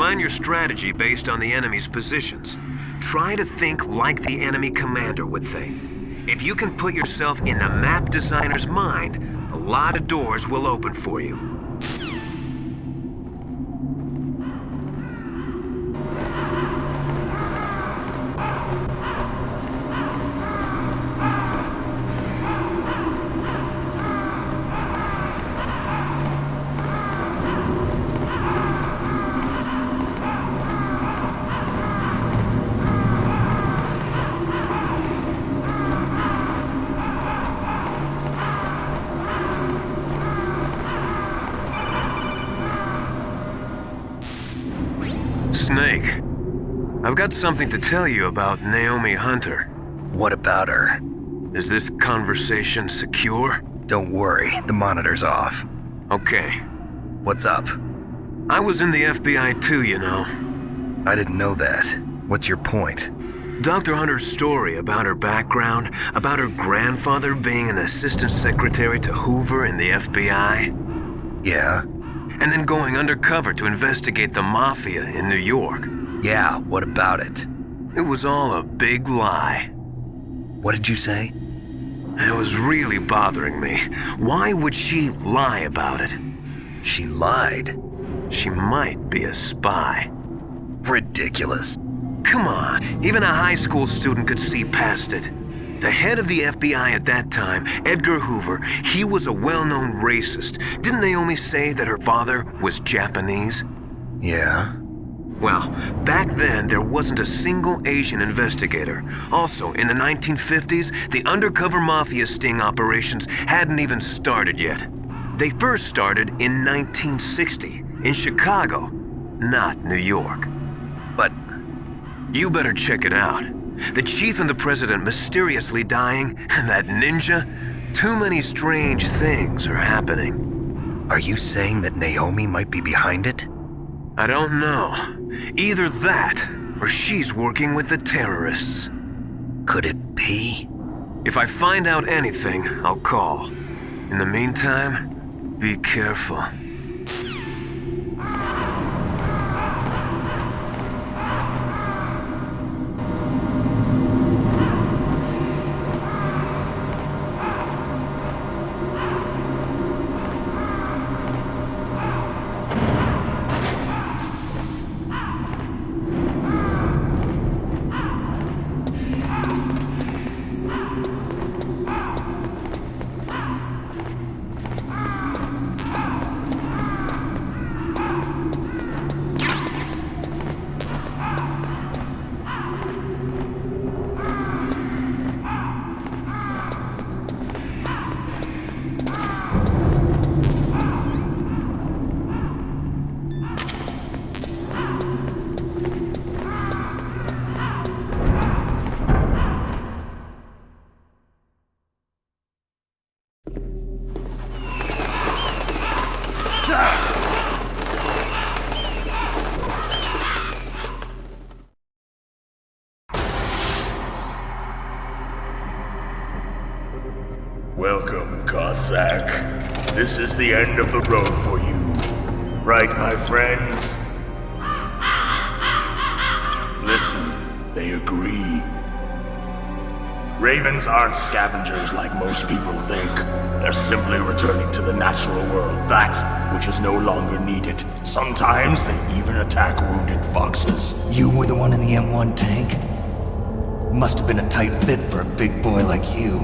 Plan your strategy based on the enemy's positions. Try to think like the enemy commander would think. If you can put yourself in the map designer's mind, a lot of doors will open for you. Snake, I've got something to tell you about Naomi Hunter. What about her? Is this conversation secure? Don't worry, the monitor's off. Okay. What's up? I was in the FBI too, you know. I didn't know that. What's your point? Dr. Hunter's story about her background, about her grandfather being an assistant secretary to Hoover in the FBI. Yeah? And then going undercover to investigate the Mafia in New York. Yeah, what about it? It was all a big lie. What did you say? It was really bothering me. Why would she lie about it? She lied? She might be a spy. Ridiculous. Come on, even a high school student could see past it. The head of the FBI at that time, Edgar Hoover, he was a well-known racist. Didn't Naomi say that her father was Japanese? Yeah. Well, back then there wasn't a single Asian investigator. Also, in the 1950s, the undercover mafia sting operations hadn't even started yet. They first started in 1960, in Chicago, not New York. But you better check it out. The chief and the president mysteriously dying, and that ninja? Too many strange things are happening. are you saying that Naomi might be behind it? I don't know. Either that, or she's working with the terrorists. Could it be? If I find out anything, I'll call. In the meantime, be careful. Welcome, Cossack. This is the end of the road for you. Right, my friends? Listen, they agree. Ravens aren't scavengers like most people think. They're simply returning to the natural world, that which is no longer needed. Sometimes they even attack wounded foxes. You were the one in the M1 tank? Must have been a tight fit for a big boy like you.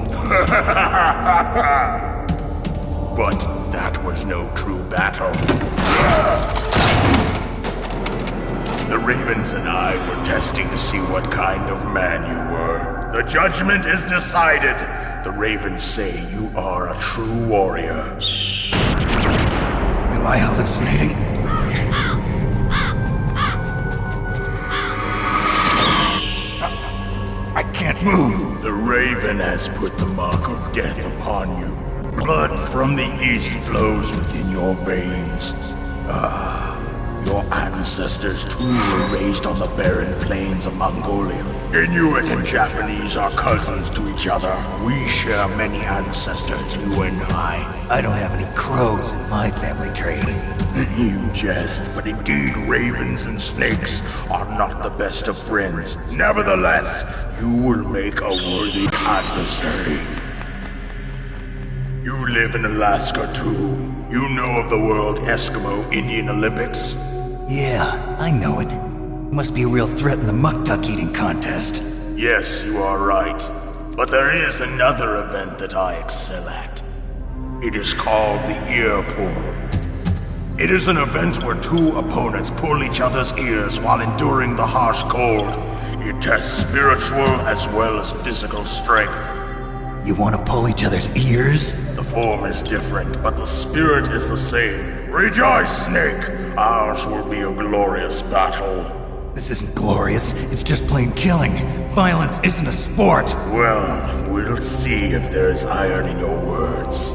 But that was no true battle. The Ravens and I were testing to see what kind of man you were. The judgment is decided. The Ravens say you are a true warrior. Am I hallucinating? I can't move. The Raven has put the mark of death upon you. Blood from the east flows within your veins. Ah, Your ancestors too were raised on the barren plains of Mongolia. Inuit and Japanese are cousins to each other. We share many ancestors, you and I don't have any crows in my family tree. You jest, but indeed ravens and snakes are not the best of friends. Nevertheless, you will make a worthy adversary. You live in Alaska too. You know of the World Eskimo Indian Olympics? Yeah, I know it. Must be a real threat in the muck duck eating contest. Yes, you are right. But there is another event that I excel at. It is called the ear pull. It is an event where two opponents pull each other's ears while enduring the harsh cold. It tests spiritual as well as physical strength. You want to pull each other's ears? The form is different, but the spirit is the same. Rejoice, Snake! Ours will be a glorious battle. This isn't glorious, it's just plain killing. Violence isn't a sport. Well, we'll see if there's iron in your words.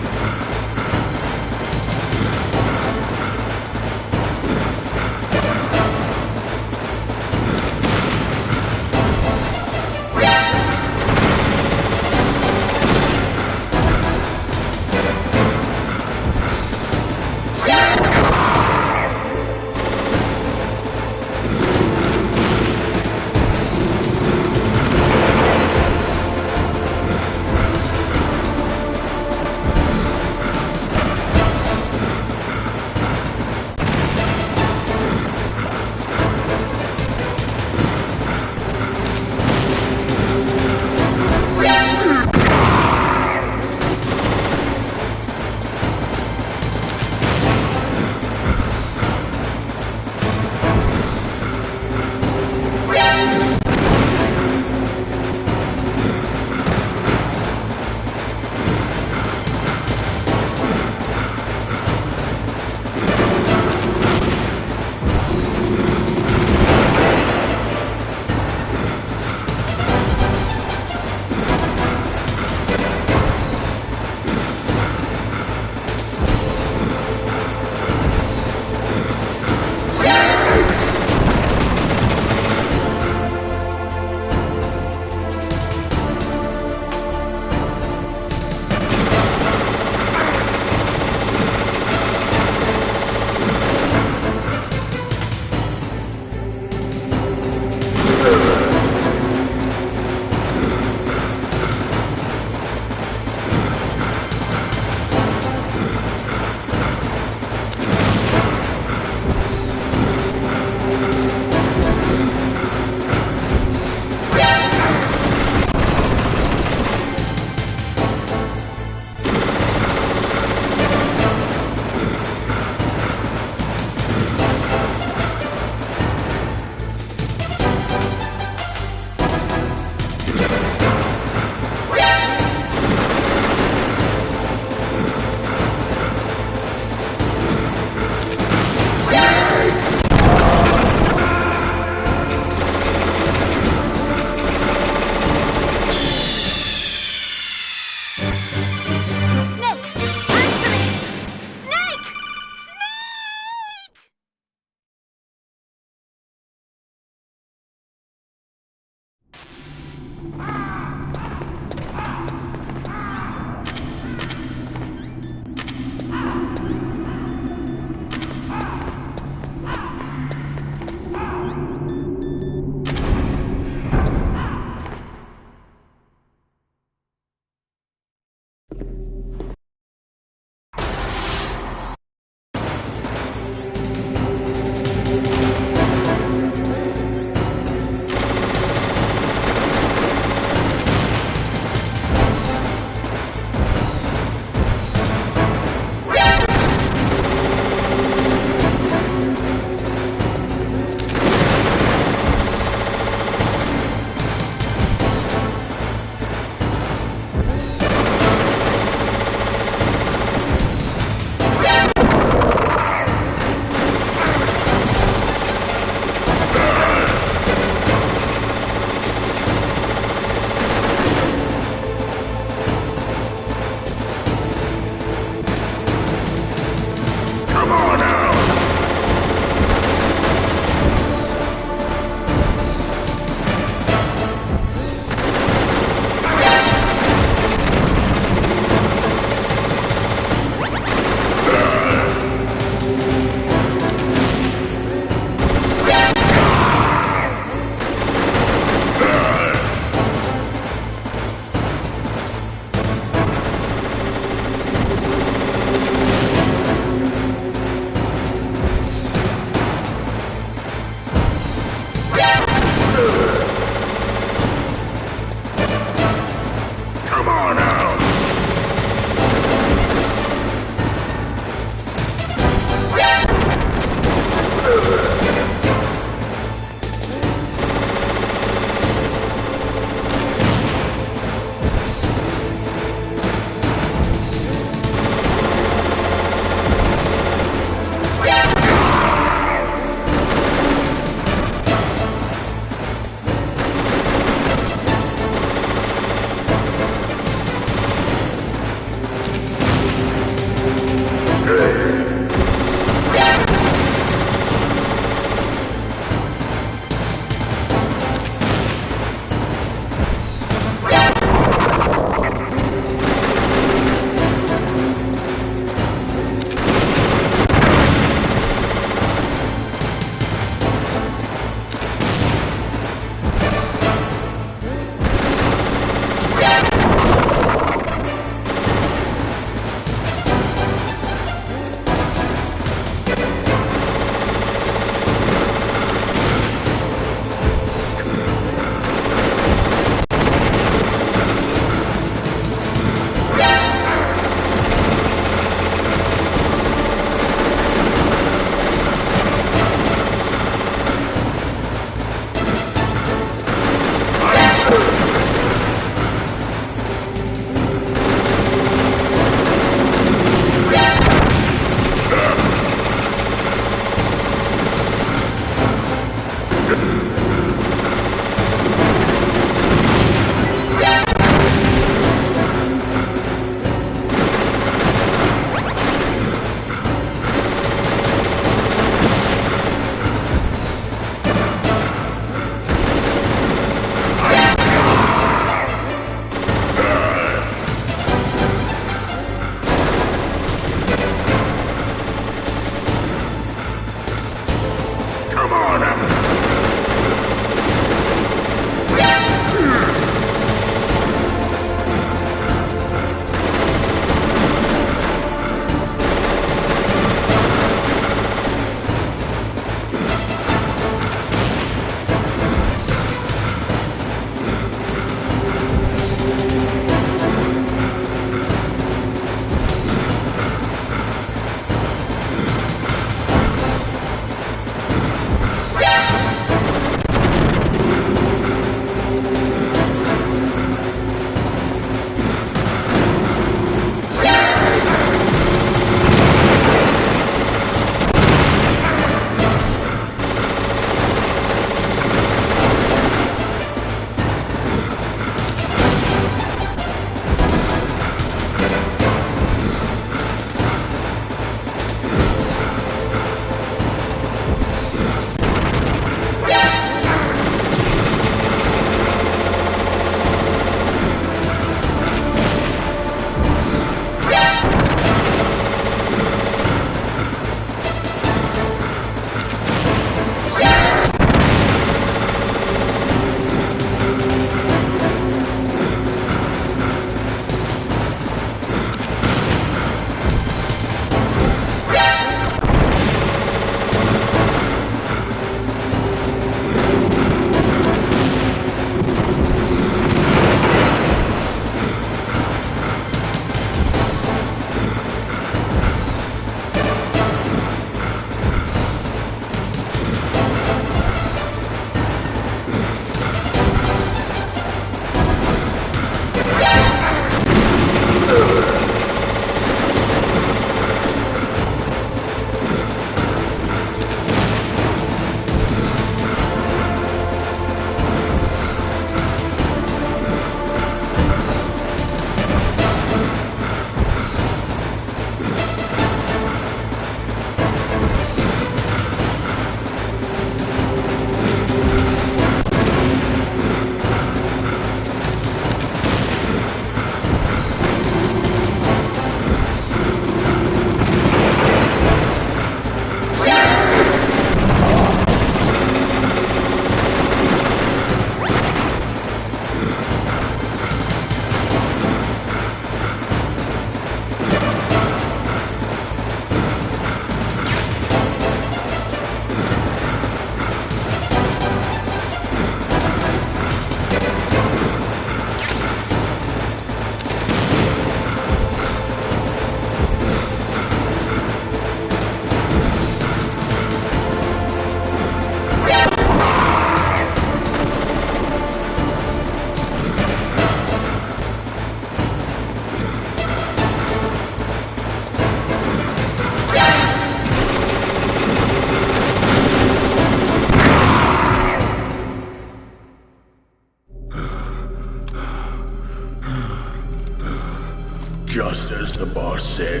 Just as the boss said,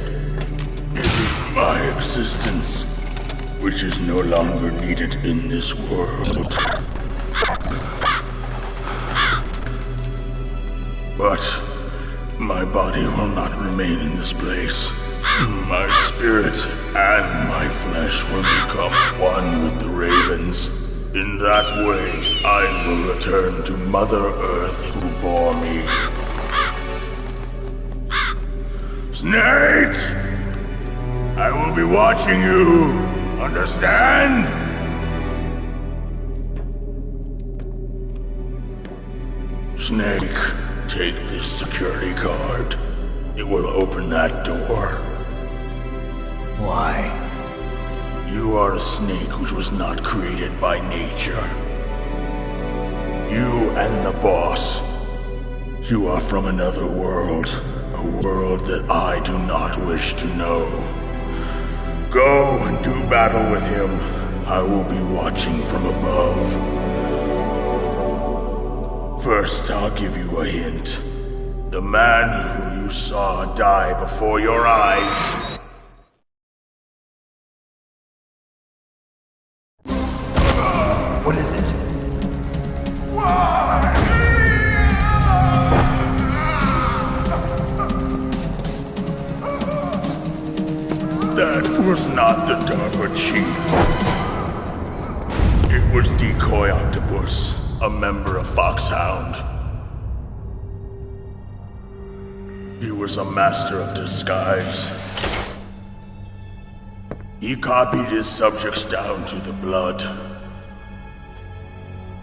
it is my existence which is no longer needed in this world. But my body will not remain in this place. My spirit and my flesh will become one with the ravens. In that way, I will return to Mother Earth who bore me. Snake! I will be watching you! Understand? Snake, take this security card. It will open that door. Why? You are a snake which was not created by nature. You and the boss. You are from another world. A world that I do not wish to know. Go and do battle with him. I will be watching from above. First, I'll give you a hint. The man who you saw die before your eyes. What is it? That was not the DARPA chief. It was Decoy Octopus, a member of Foxhound. He was a master of disguise. He copied his subjects down to the blood.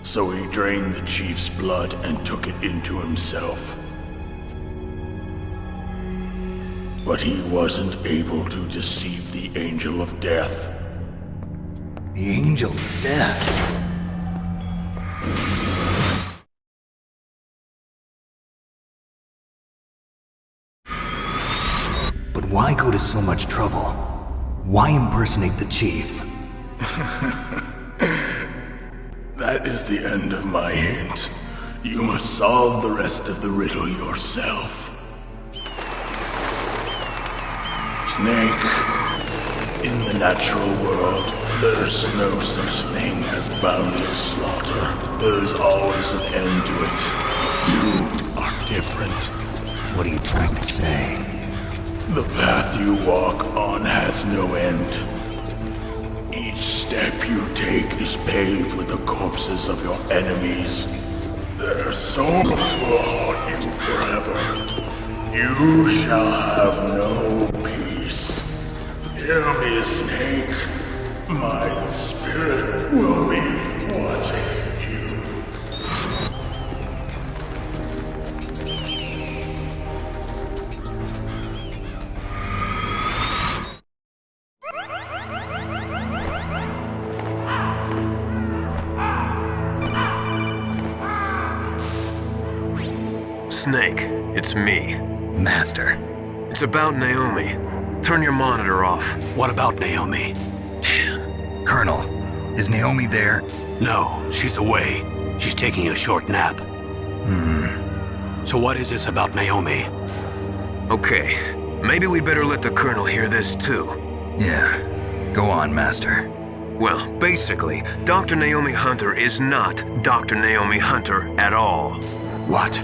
So he drained the chief's blood and took it into himself. But he wasn't able to deceive the Angel of Death. The Angel of Death? But why go to so much trouble? Why impersonate the chief? That is the end of my hint. You must solve the rest of the riddle yourself. Snake, in the natural world, there's no such thing as boundless slaughter. There's always an end to it. But you are different. What are you trying to say? The path you walk on has no end. Each step you take is paved with the corpses of your enemies. Their souls will haunt you forever. You shall have no peace. Hear me, Snake. My spirit will be watching you. Snake, it's me. Master. It's about Naomi. Turn your monitor off. What about Naomi? Colonel, is Naomi there? No, she's away. She's taking a short nap. So what is this about Naomi? Okay, maybe we'd better let the Colonel hear this too. Yeah. Go on, Master. Well, basically, Dr. Naomi Hunter is not Dr. Naomi Hunter at all. What?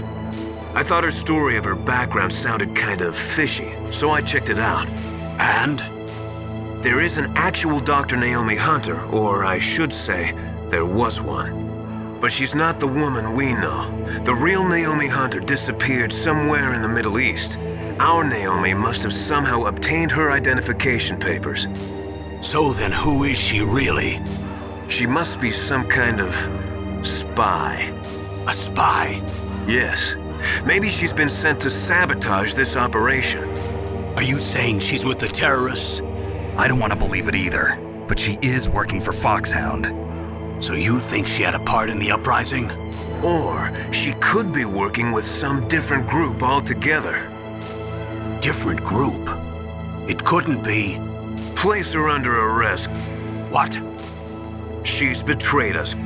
I thought her story of her background sounded kind of fishy, so I checked it out. And? There is an actual Dr. Naomi Hunter, or I should say, there was one. But she's not the woman we know. The real Naomi Hunter disappeared somewhere in the Middle East. Our Naomi must have somehow obtained her identification papers. So then who is she really? She must be some kind of spy. A spy? Yes. Maybe she's been sent to sabotage this operation. Are you saying she's with the terrorists? I don't want to believe it either, but she is working for Foxhound. So you think she had a part in the uprising? Or she could be working with some different group altogether. Different group? It couldn't be. Place her under arrest. What? She's betrayed us.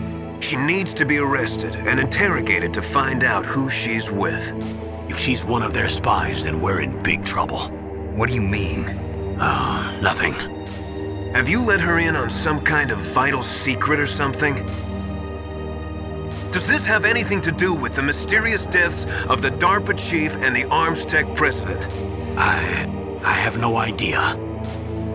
She needs to be arrested and interrogated to find out who she's with. If she's one of their spies, then we're in big trouble. What do you mean? Nothing. Have you let her in on some kind of vital secret or something? Does this have anything to do with the mysterious deaths of the DARPA chief and the Arms Tech president? I have no idea.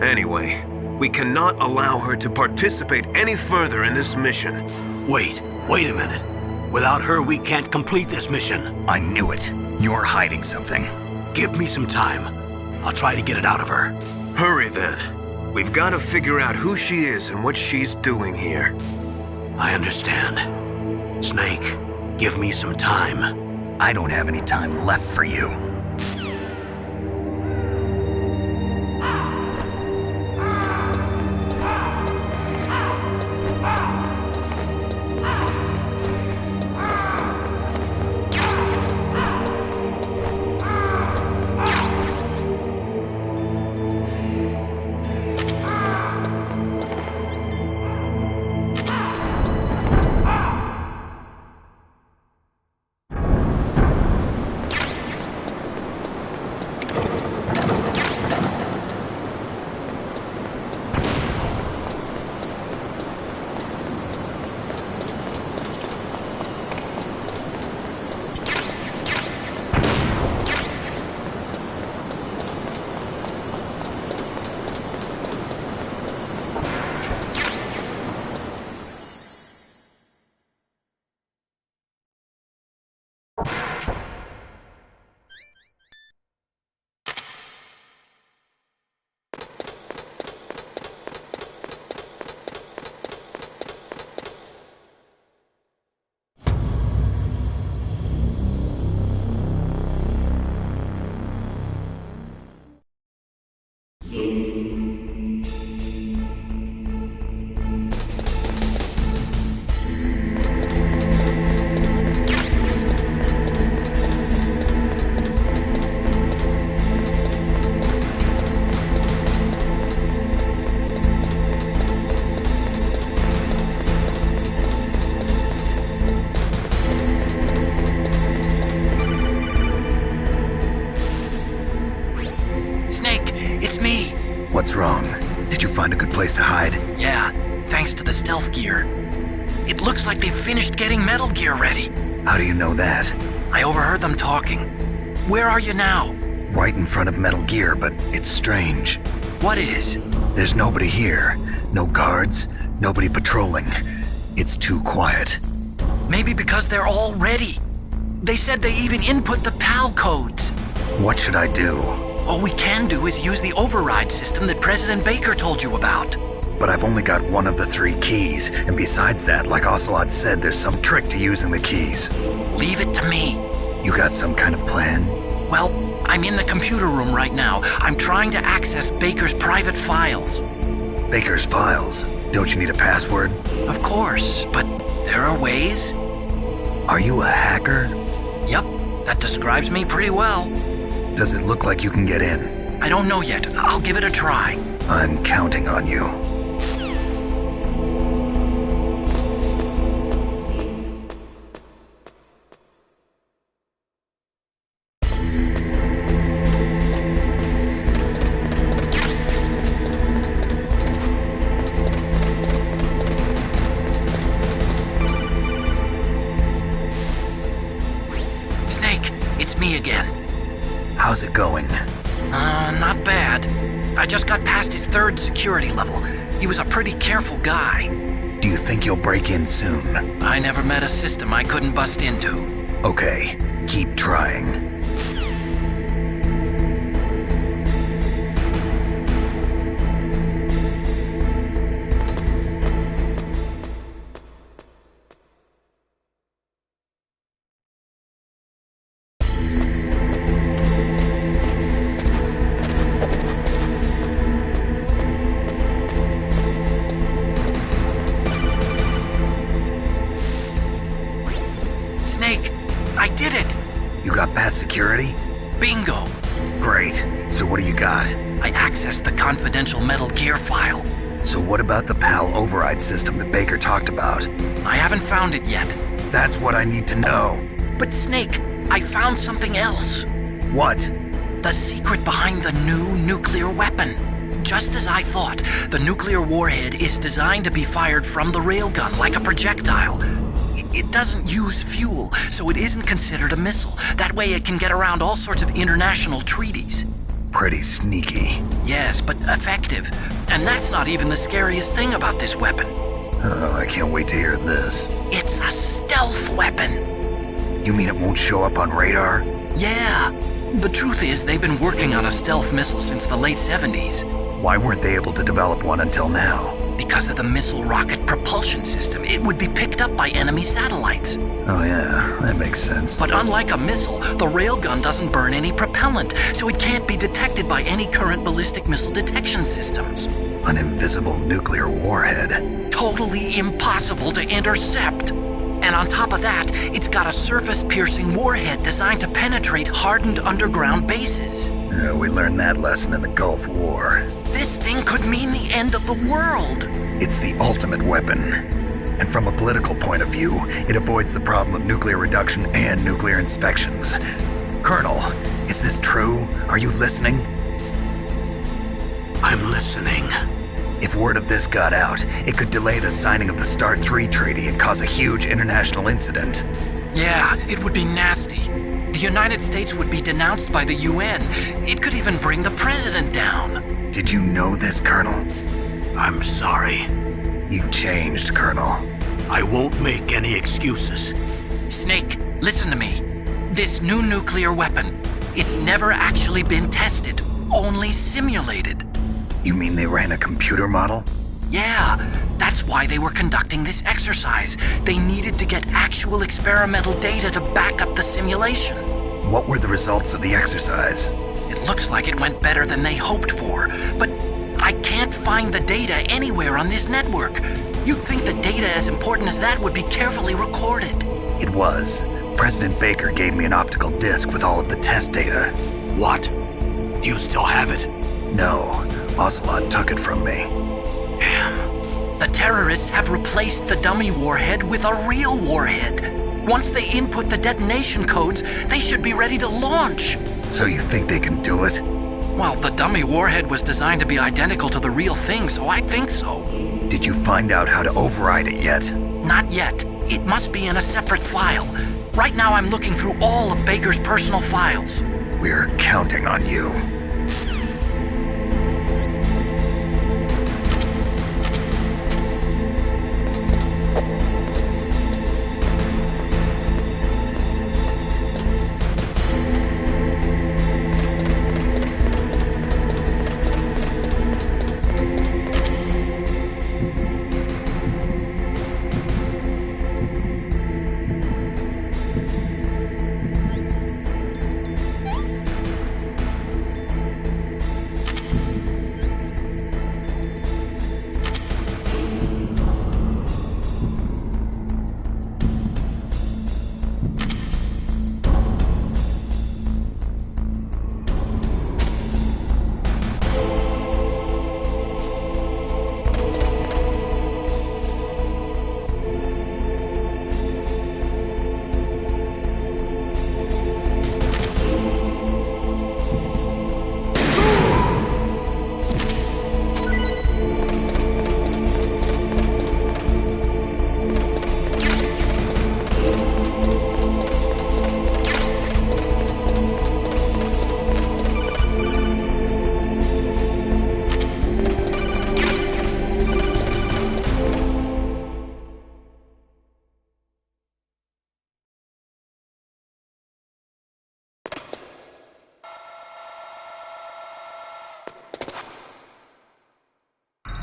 Anyway, we cannot allow her to participate any further in this mission. Wait a minute. Without her, we can't complete this mission. I knew it. You're hiding something. Give me some time. I'll try to get it out of her. Hurry then. We've got to figure out who she is and what she's doing here. I understand. Snake, give me some time. I don't have any time left for you. What's wrong? Did you find a good place to hide? Yeah, thanks to the stealth gear. It looks like they've finished getting Metal Gear ready. How do you know that? I overheard them talking. Where are you now? Right in front of Metal Gear, but it's strange. What is? There's nobody here. No guards, nobody patrolling. It's too quiet. Maybe because they're all ready. They said they even input the PAL codes. What should I do? All we can do is use the override system that President Baker told you about. But I've only got one of the 3 keys, and besides that, like Ocelot said, there's some trick to using the keys. Leave it to me. You got some kind of plan? Well, I'm in the computer room right now. I'm trying to access Baker's private files. Baker's files? Don't you need a password? Of course, but there are ways. Are you a hacker? Yep, that describes me pretty well. Does it look like you can get in? I don't know yet. I'll give it a try. I'm counting on you. Snake, it's me again. How's it going? Not bad. I just got past his 3rd security level. He was a pretty careful guy. Do you think you'll break in soon? I never met a system I couldn't bust into. Okay, keep trying. Snake, I did it! You got past security? Bingo! Great. So what do you got? I accessed the confidential Metal Gear file. So what about the PAL override system that Baker talked about? I haven't found it yet. That's what I need to know. But Snake, I found something else. What? The secret behind the new nuclear weapon. Just as I thought, the nuclear warhead is designed to be fired from the railgun like a projectile. It doesn't use fuel, so it isn't considered a missile. That way it can get around all sorts of international treaties. Pretty sneaky. Yes, but effective. And that's not even the scariest thing about this weapon. Oh, I can't wait to hear this. It's a stealth weapon. You mean it won't show up on radar? Yeah. The truth is, they've been working on a stealth missile since the late 70s. Why weren't they able to develop one until now? Because of the missile rocket propulsion system, it would be picked up by enemy satellites. Oh yeah, that makes sense. But unlike a missile, the railgun doesn't burn any propellant, so it can't be detected by any current ballistic missile detection systems. An invisible nuclear warhead. Totally impossible to intercept. And on top of that, it's got a surface-piercing warhead designed to penetrate hardened underground bases. We learned that lesson in the Gulf War. This thing could mean the end of the world. It's the ultimate weapon. And from a political point of view, it avoids the problem of nuclear reduction and nuclear inspections. Colonel, is this true? Are you listening? I'm listening. If word of this got out, it could delay the signing of the START 3 treaty and cause a huge international incident. Yeah, it would be nasty. The United States would be denounced by the UN. It could even bring the president down. Did you know this, Colonel? I'm sorry. You've changed, Colonel. I won't make any excuses. Snake, listen to me. This new nuclear weapon, it's never actually been tested, only simulated. You mean they ran a computer model? Yeah, that's why they were conducting this exercise. They needed to get actual experimental data to back up the simulation. What were the results of the exercise? It looks like it went better than they hoped for, but I can't find the data anywhere on this network. You'd think the data as important as that would be carefully recorded. It was. President Baker gave me an optical disc with all of the test data. What? Do you still have it? No, Ocelot took it from me. The terrorists have replaced the dummy warhead with a real warhead. Once they input the detonation codes, they should be ready to launch. So you think they can do it? Well, the dummy warhead was designed to be identical to the real thing, so I think so. Did you find out how to override it yet? Not yet. It must be in a separate file. Right now I'm looking through all of Baker's personal files. We're counting on you.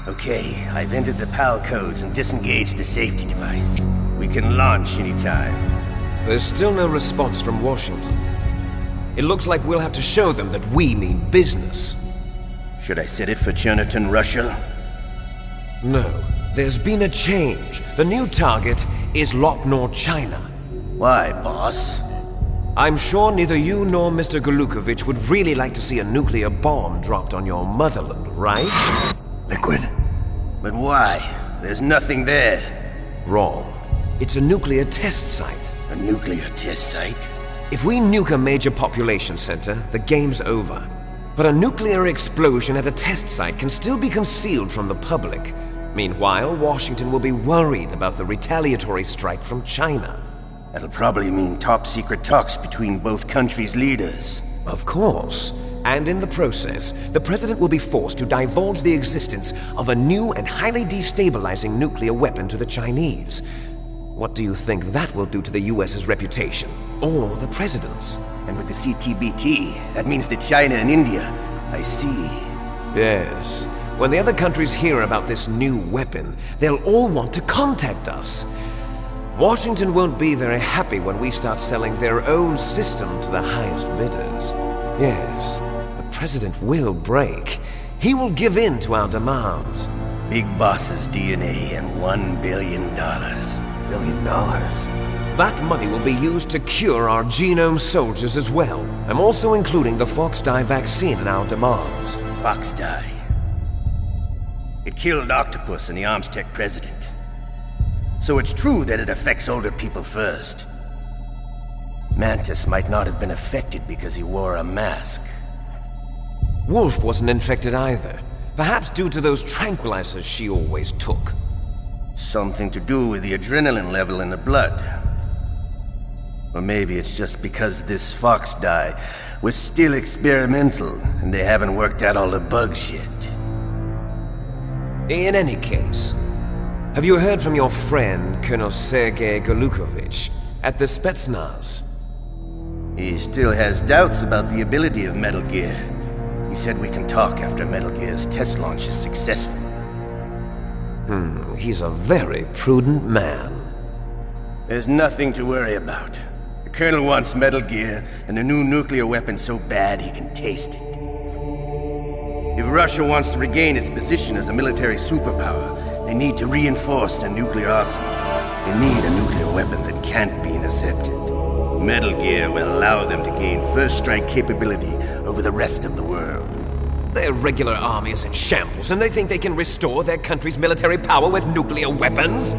Okay, I've entered the PAL codes and disengaged the safety device. We can launch anytime. There's still no response from Washington. It looks like we'll have to show them that we mean business. Should I set it for Cherniton, Russia? No, there's been a change. The new target is Lopnor, China. Why, boss? I'm sure neither you nor Mr. Golukovich would really like to see a nuclear bomb dropped on your motherland, right? Liquid. But why? There's nothing there. Wrong. It's a nuclear test site. A nuclear test site? If we nuke a major population center, the game's over. But a nuclear explosion at a test site can still be concealed from the public. Meanwhile, Washington will be worried about the retaliatory strike from China. That'll probably mean top-secret talks between both countries' leaders. Of course. And in the process, the president will be forced to divulge the existence of a new and highly destabilizing nuclear weapon to the Chinese. What do you think that will do to the US's reputation? Or the president's? And with the CTBT, that means that China and India. I see. Yes. When the other countries hear about this new weapon, they'll all want to contact us. Washington won't be very happy when we start selling their own system to the highest bidders. Yes, the president will break. He will give in to our demands. Big Boss's DNA and $1 billion. $1 billion? That money will be used to cure our genome soldiers as well. I'm also including the Fox dye vaccine in our demands. Fox dye? It killed Octopus and the Armstech president. So it's true that it affects older people first. Mantis might not have been affected because he wore a mask. Wolf wasn't infected either. Perhaps due to those tranquilizers she always took. Something to do with the adrenaline level in the blood. Or maybe it's just because this Fox dye was still experimental and they haven't worked out all the bugs yet. In any case, have you heard from your friend, Colonel Sergei Golukovich, at the Spetsnaz? He still has doubts about the ability of Metal Gear. He said we can talk after Metal Gear's test launch is successful. He's a very prudent man. There's nothing to worry about. The Colonel wants Metal Gear and a new nuclear weapon so bad he can taste it. If Russia wants to regain its position as a military superpower, they need to reinforce their nuclear arsenal. They need a nuclear weapon that can't be intercepted. Metal Gear will allow them to gain first strike capability over the rest of the world. Their regular army is in shambles, and they think they can restore their country's military power with nuclear weapons?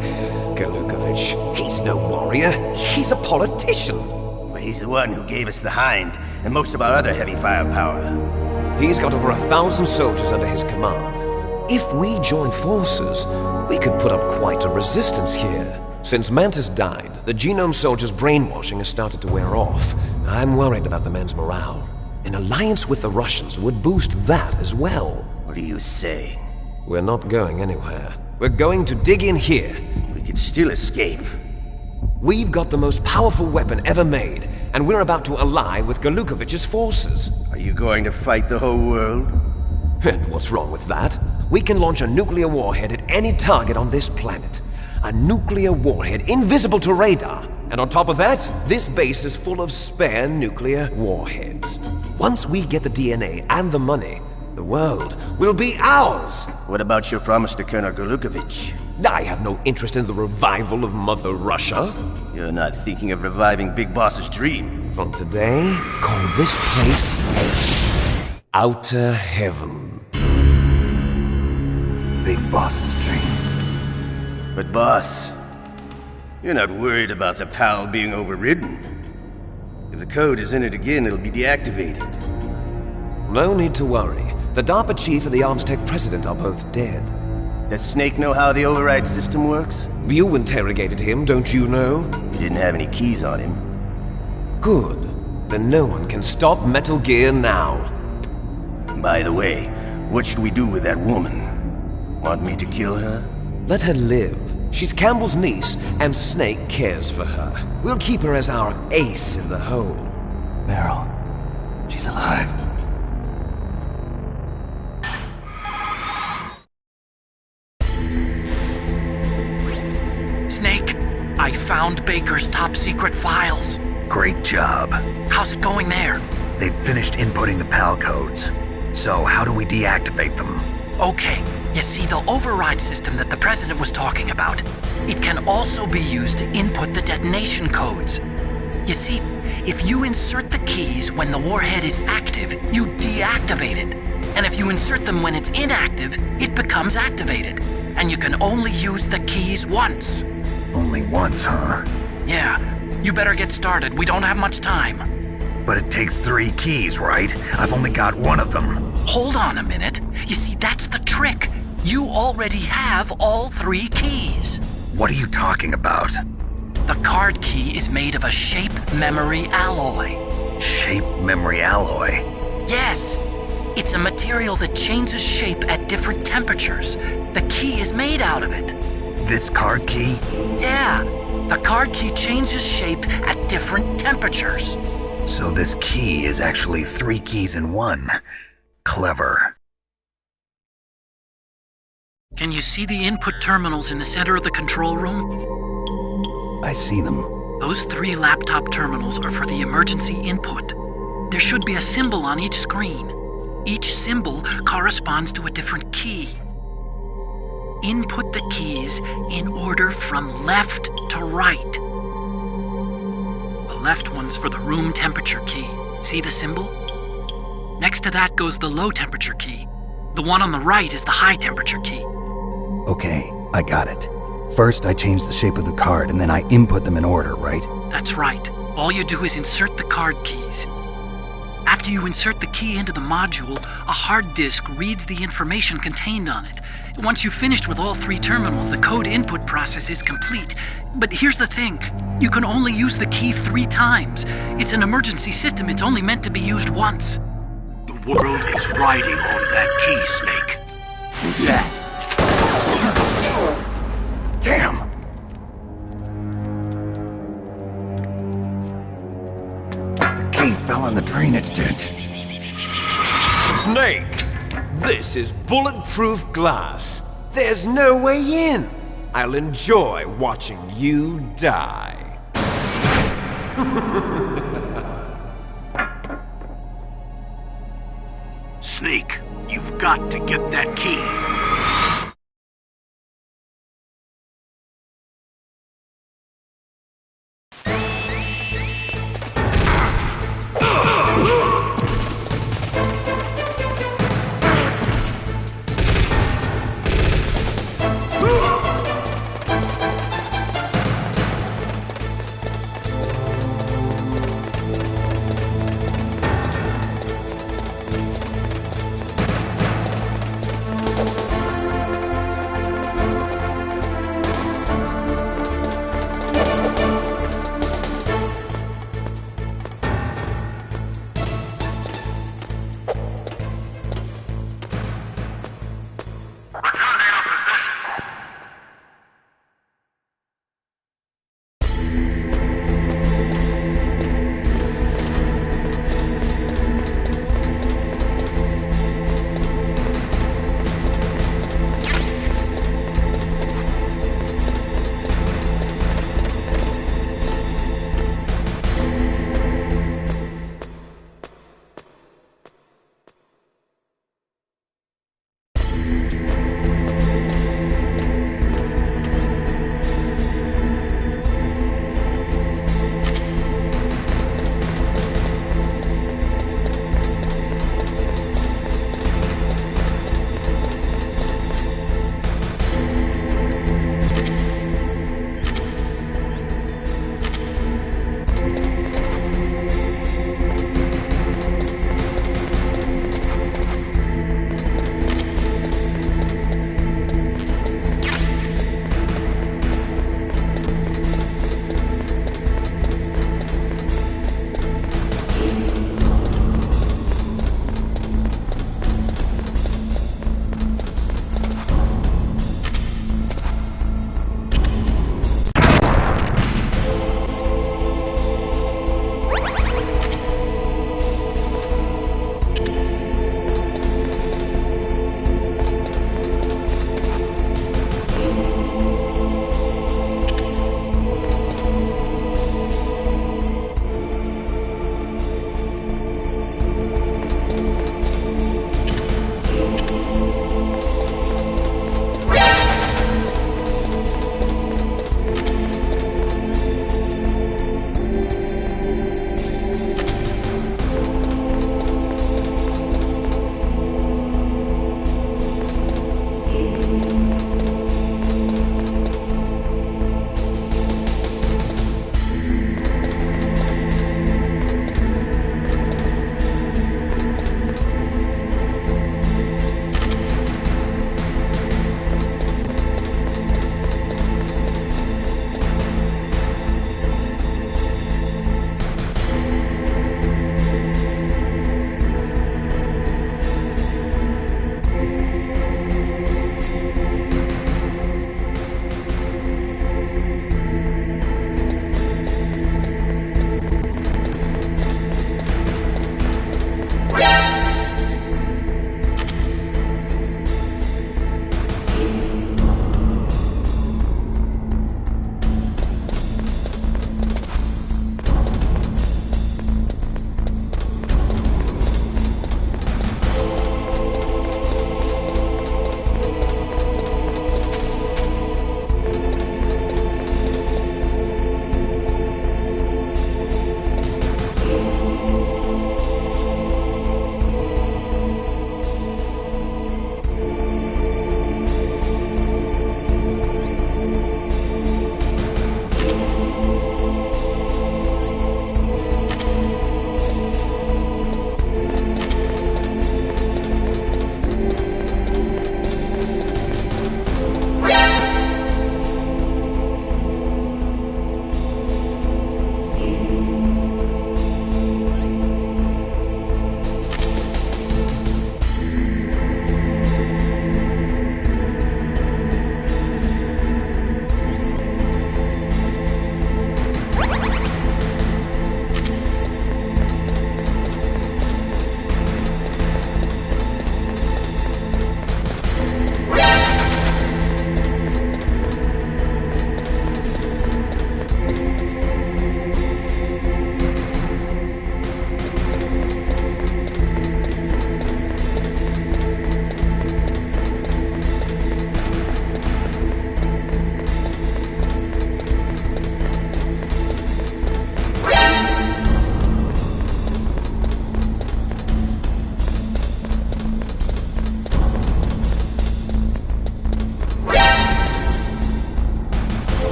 Golukovich, he's no warrior. He's a politician. Well, he's the one who gave us the Hind and most of our other heavy firepower. He's got over 1,000 soldiers under his command. If we join forces, we could put up quite a resistance here. Since Mantis died, the genome soldiers' brainwashing has started to wear off. I'm worried about the men's morale. An alliance with the Russians would boost that as well. What are you saying? We're not going anywhere. We're going to dig in here. We could still escape. We've got the most powerful weapon ever made, and we're about to ally with Golukovich's forces. Are you going to fight the whole world? And what's wrong with that? We can launch a nuclear warhead at any target on this planet. A nuclear warhead invisible to radar. And on top of that, this base is full of spare nuclear warheads. Once we get the DNA and the money, the world will be ours! What about your promise to Colonel Golukovich? I have no interest in the revival of Mother Russia. You're not thinking of reviving Big Boss's dream. From today, call this place Outer Heaven. Big Boss's dream. But boss, you're not worried about the PAL being overridden. If the code is in it again, it'll be deactivated. No need to worry. The DARPA chief and the Armstech president are both dead. Does Snake know how the override system works? You interrogated him, don't you know? He didn't have any keys on him. Good. Then no one can stop Metal Gear now. By the way, what should we do with that woman? Want me to kill her? Let her live. She's Campbell's niece, and Snake cares for her. We'll keep her as our ace in the hole. Meryl, she's alive. Snake, I found Baker's top-secret files. Great job. How's it going there? They've finished inputting the PAL codes. So how do we deactivate them? Okay, you see the override system that the president was talking about. It can also be used to input the detonation codes. You see, if you insert the keys when the warhead is active, you deactivate it. And if you insert them when it's inactive, it becomes activated. And you can only use the keys once. Only once, huh? Yeah, You better get started. We don't have much time. But it takes 3 keys, right? I've only got one of them. Hold on a minute. You see, that's the trick. You already have all 3 keys. What are you talking about? The card key is made of a shape memory alloy. Shape memory alloy? Yes. It's a material that changes shape at different temperatures. The key is made out of it. This card key? Yeah. The card key changes shape at different temperatures. So this key is actually 3 keys in one. Clever. Can you see the input terminals in the center of the control room? I see them. Those 3 laptop terminals are for the emergency input. There should be a symbol on each screen. Each symbol corresponds to a different key. Input the keys in order from left to right. The left one's for the room temperature key. See the symbol? Next to that goes the low temperature key. The one on the right is the high temperature key. Okay, I got it. First, I change the shape of the card, and then I input them in order, right? That's right. All you do is insert the card keys. After you insert the key into the module, a hard disk reads the information contained on it. Once you've finished with all 3 terminals, the code input process is complete. But here's the thing. You can only use the key 3 times. It's an emergency system. It's only meant to be used once. The world is riding on that key, Snake. Who's that? Damn! The key fell on the drainage ditch. Snake! This is bulletproof glass. There's no way in. I'll enjoy watching you die. Snake, you've got to get that key.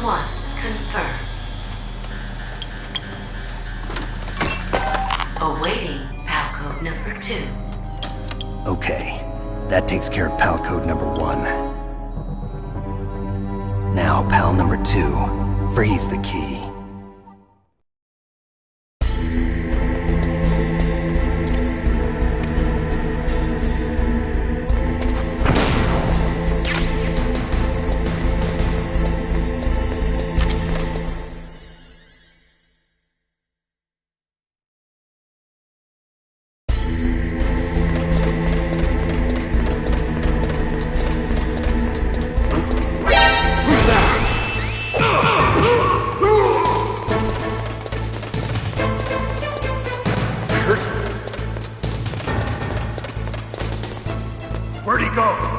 1 confirmed. Awaiting PAL code number 2. Okay, that takes care of PAL code number 1. Now, PAL number 2, freeze the key. Where'd he go?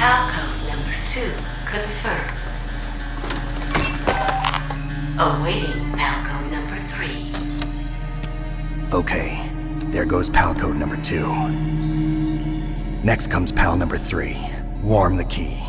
Palcode number 2 confirmed. Awaiting Palcode number 3. Okay, there goes pal code number 2. Next comes pal number 3. Warm the key.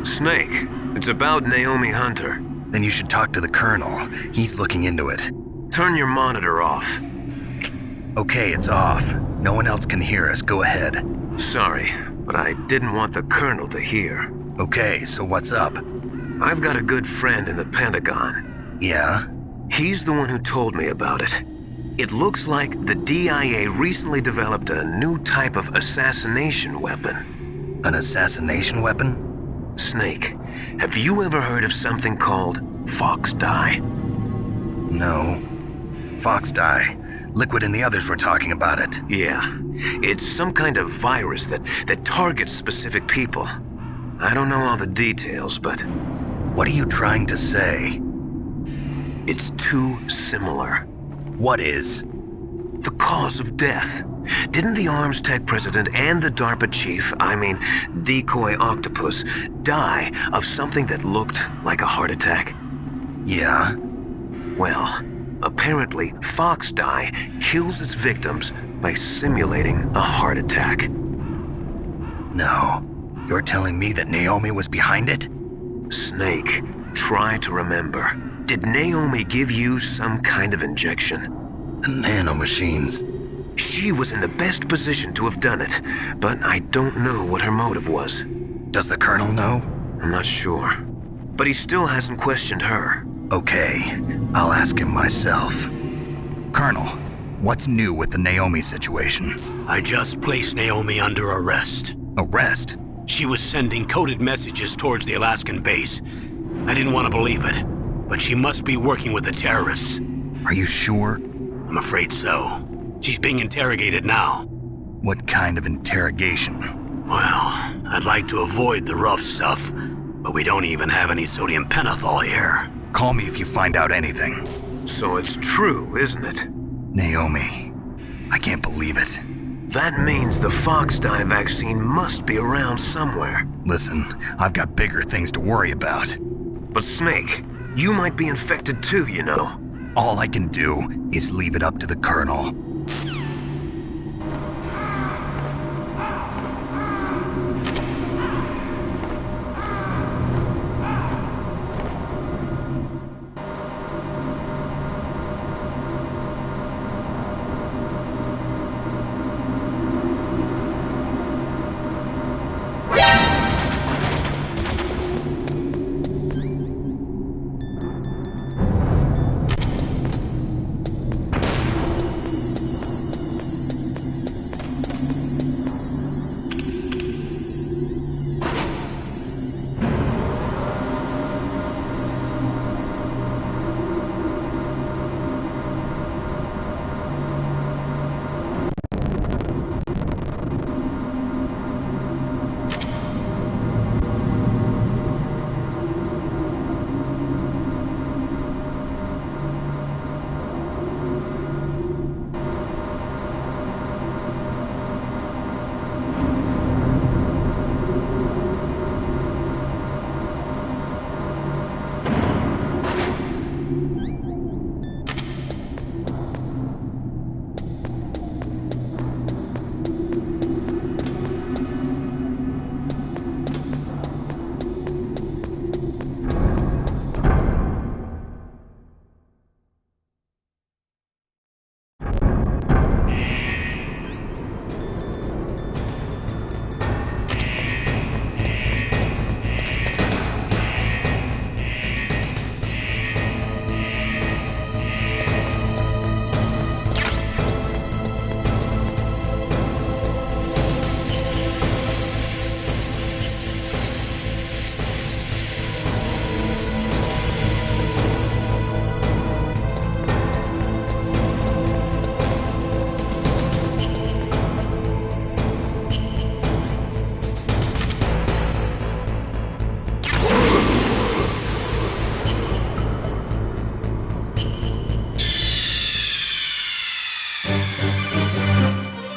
Snake, it's about Naomi Hunter. Then you should talk to the Colonel. He's looking into it. Turn your monitor off. Okay, it's off. No one else can hear us. Go ahead. Sorry, but I didn't want the Colonel to hear. Okay, so what's up? I've got a good friend in the Pentagon. Yeah? He's the one who told me about it. It looks like the DIA recently developed a new type of assassination weapon. An assassination weapon? Snake, have you ever heard of something called Fox Dye? No. Fox Dye. Liquid and the others were talking about it. Yeah. It's some kind of virus that targets specific people. I don't know all the details, but... What are you trying to say? It's too similar. What is? The cause of death. Didn't the Arms Tech president and the DARPA chief, Decoy Octopus, die of something that looked like a heart attack? Yeah. Well, apparently Fox Dye kills its victims by simulating a heart attack. No. You're telling me that Naomi was behind it? Snake, try to remember. Did Naomi give you some kind of injection? The nanomachines. She was in the best position to have done it, but I don't know what her motive was. Does the Colonel know? I'm not sure. But he still hasn't questioned her. Okay, I'll ask him myself. Colonel, what's new with the Naomi situation? I just placed Naomi under arrest. Arrest? She was sending coded messages towards the Alaskan base. I didn't want to believe it, but she must be working with the terrorists. Are you sure? I'm afraid so. She's being interrogated now. What kind of interrogation? Well, I'd like to avoid the rough stuff, but we don't even have any sodium pentothal here. Call me if you find out anything. So it's true, isn't it? Naomi, I can't believe it. That means the fox dye vaccine must be around somewhere. Listen, I've got bigger things to worry about. But Snake, you might be infected too, you know. All I can do is leave it up to the Colonel.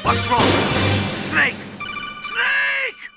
What's wrong? Snake! Snake!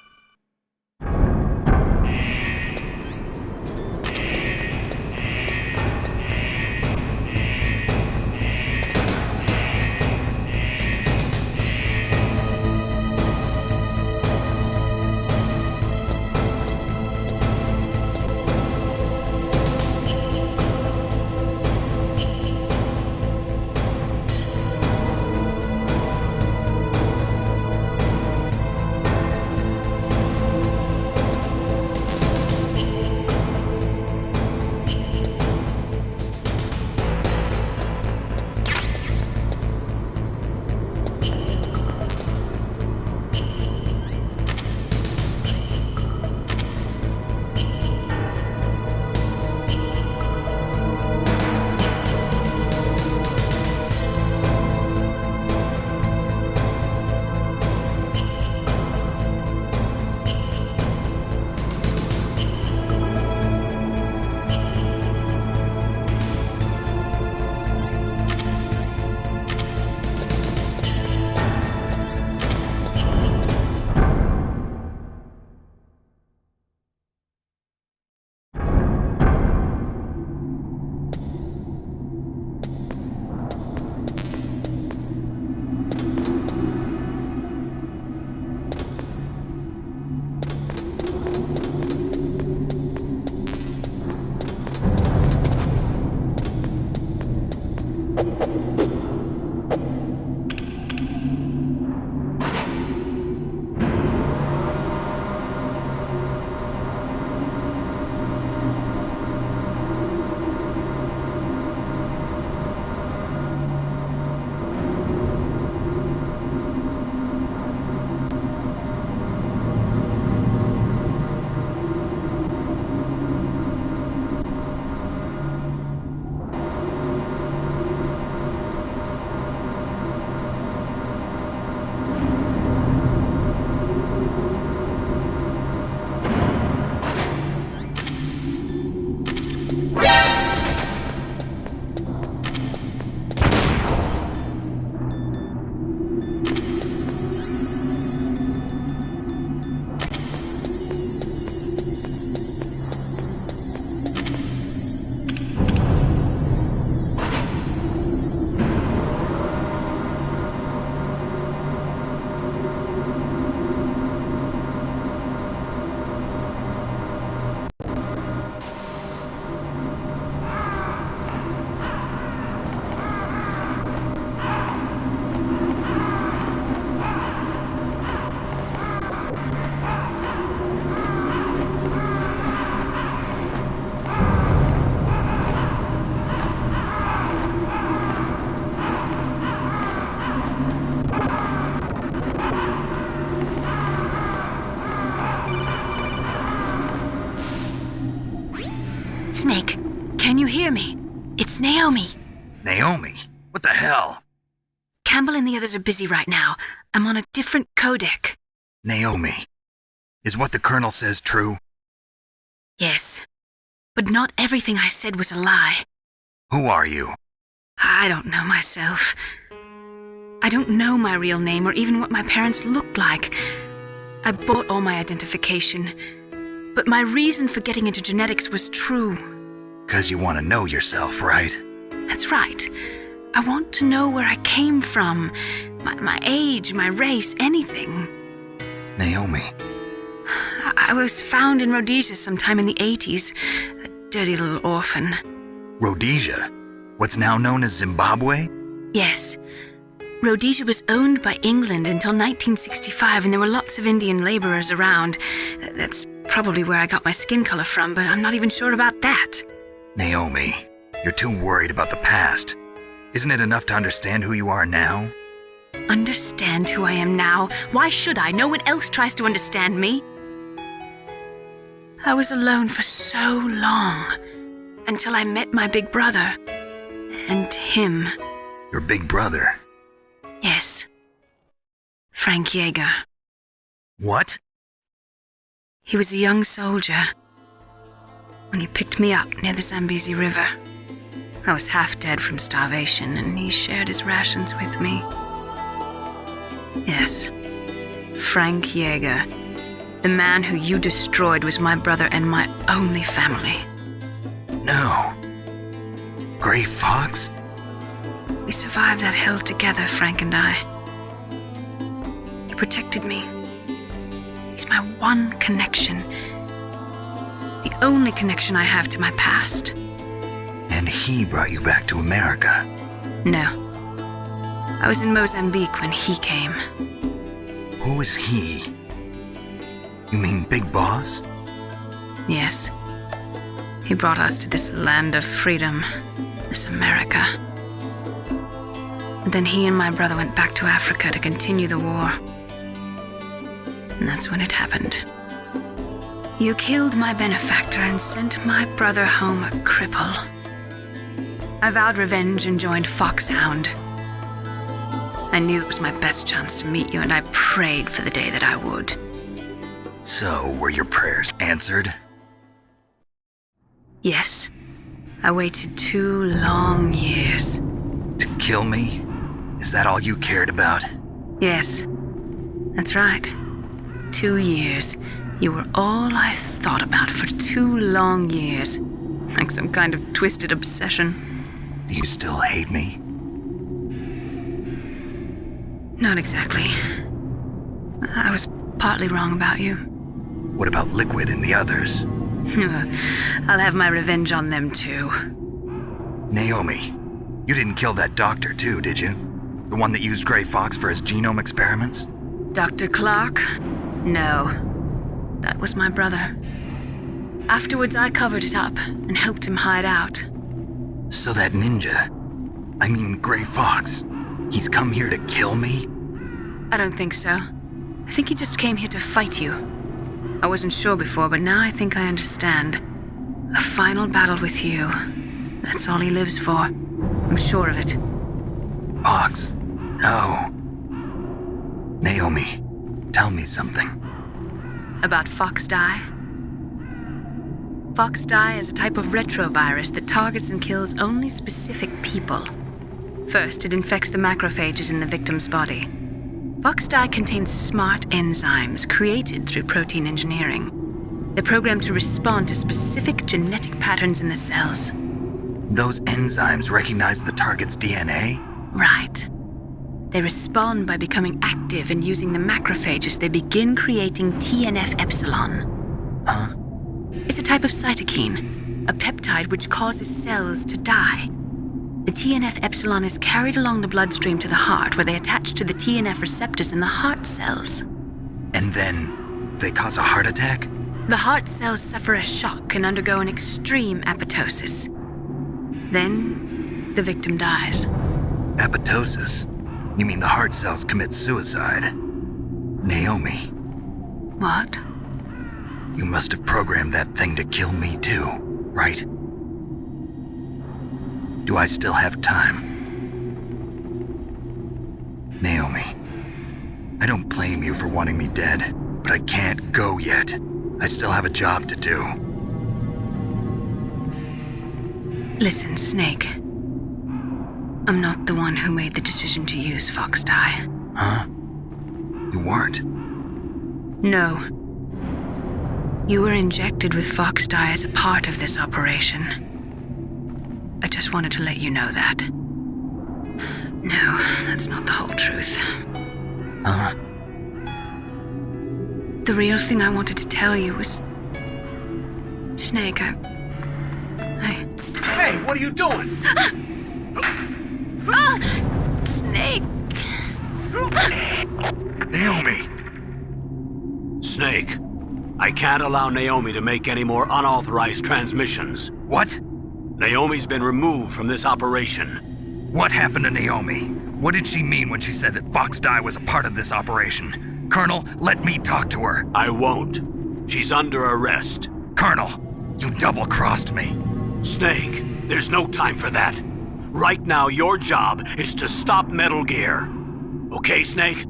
Snake, can you hear me? It's Naomi. Naomi? What the hell? Campbell and the others are busy right now. I'm on a different codec. Naomi, is what the Colonel says true? Yes, but not everything I said was a lie. Who are you? I don't know myself. I don't know my real name or even what my parents looked like. I bought all my identification, but my reason for getting into genetics was true. 'Cause you want to know yourself, right? That's right. I want to know where I came from, my age, my race, anything. Naomi. I was found in Rhodesia sometime in the 80s, a dirty little orphan. Rhodesia? What's now known as Zimbabwe? Yes. Rhodesia was owned by England until 1965, and there were lots of Indian laborers around. That's probably where I got my skin color from, but I'm not even sure about that. Naomi, you're too worried about the past. Isn't it enough to understand who you are now? Understand who I am now? Why should I? No one else tries to understand me. I was alone for so long, until I met my big brother. And him. Your big brother? Yes. Frank Yeager. What? He was a young soldier when he picked me up near the Zambezi River. I was half dead from starvation, and he shared his rations with me. Yes, Frank Yeager. The man who you destroyed was my brother and my only family. No. Gray Fox? We survived that hell together, Frank and I. He protected me. He's my one connection. The only connection I have to my past. And he brought you back to America? No. I was in Mozambique when he came. Who is he? You mean Big Boss? Yes. He brought us to this land of freedom, this America. And then he and my brother went back to Africa to continue the war. And that's when it happened. You killed my benefactor and sent my brother home a cripple. I vowed revenge and joined Foxhound. I knew it was my best chance to meet you, and I prayed for the day that I would. So, were your prayers answered? Yes. I waited 2 long years. To kill me? Is that all you cared about? Yes. That's right. 2 years. You were all I thought about for 2 long years. Like some kind of twisted obsession. Do you still hate me? Not exactly. I was partly wrong about you. What about Liquid and the others? I'll have my revenge on them too. Naomi, you didn't kill that doctor too, did you? The one that used Gray Fox for his genome experiments? Dr. Clark? No. That was my brother. Afterwards, I covered it up and helped him hide out. So that ninja, I mean Gray Fox, he's come here to kill me? I don't think so. I think he just came here to fight you. I wasn't sure before, but now I think I understand. A final battle with you. That's all he lives for. I'm sure of it. Fox? No. Naomi, tell me something. About Fox Die? Fox Die is a type of retrovirus that targets and kills only specific people. First, it infects the macrophages in the victim's body. Fox Die contains smart enzymes created through protein engineering. They're programmed to respond to specific genetic patterns in the cells. Those enzymes recognize the target's DNA? Right. They respond by becoming active and using the macrophages. They begin creating TNF-epsilon. Huh? It's a type of cytokine, a peptide which causes cells to die. The TNF-epsilon is carried along the bloodstream to the heart, where they attach to the TNF receptors in the heart cells. And then they cause a heart attack? The heart cells suffer a shock and undergo an extreme apoptosis. Then, the victim dies. Apoptosis? You mean the heart cells commit suicide? Naomi. What? You must have programmed that thing to kill me too, right? Do I still have time? Naomi, I don't blame you for wanting me dead, but I can't go yet. I still have a job to do. Listen, Snake. I'm not the one who made the decision to use Fox Dye. Huh? You weren't? No. You were injected with Fox Dye as a part of this operation. I just wanted to let you know that. No, that's not the whole truth. Huh? The real thing I wanted to tell you was... Snake, I... Hey, what are you doing? Snake! Naomi! Snake, I can't allow Naomi to make any more unauthorized transmissions. What? Naomi's been removed from this operation. What happened to Naomi? What did she mean when she said that Fox Dye was a part of this operation? Colonel, let me talk to her. I won't. She's under arrest. Colonel, you double-crossed me. Snake, there's no time for that. Right now, your job is to stop Metal Gear. Okay, Snake?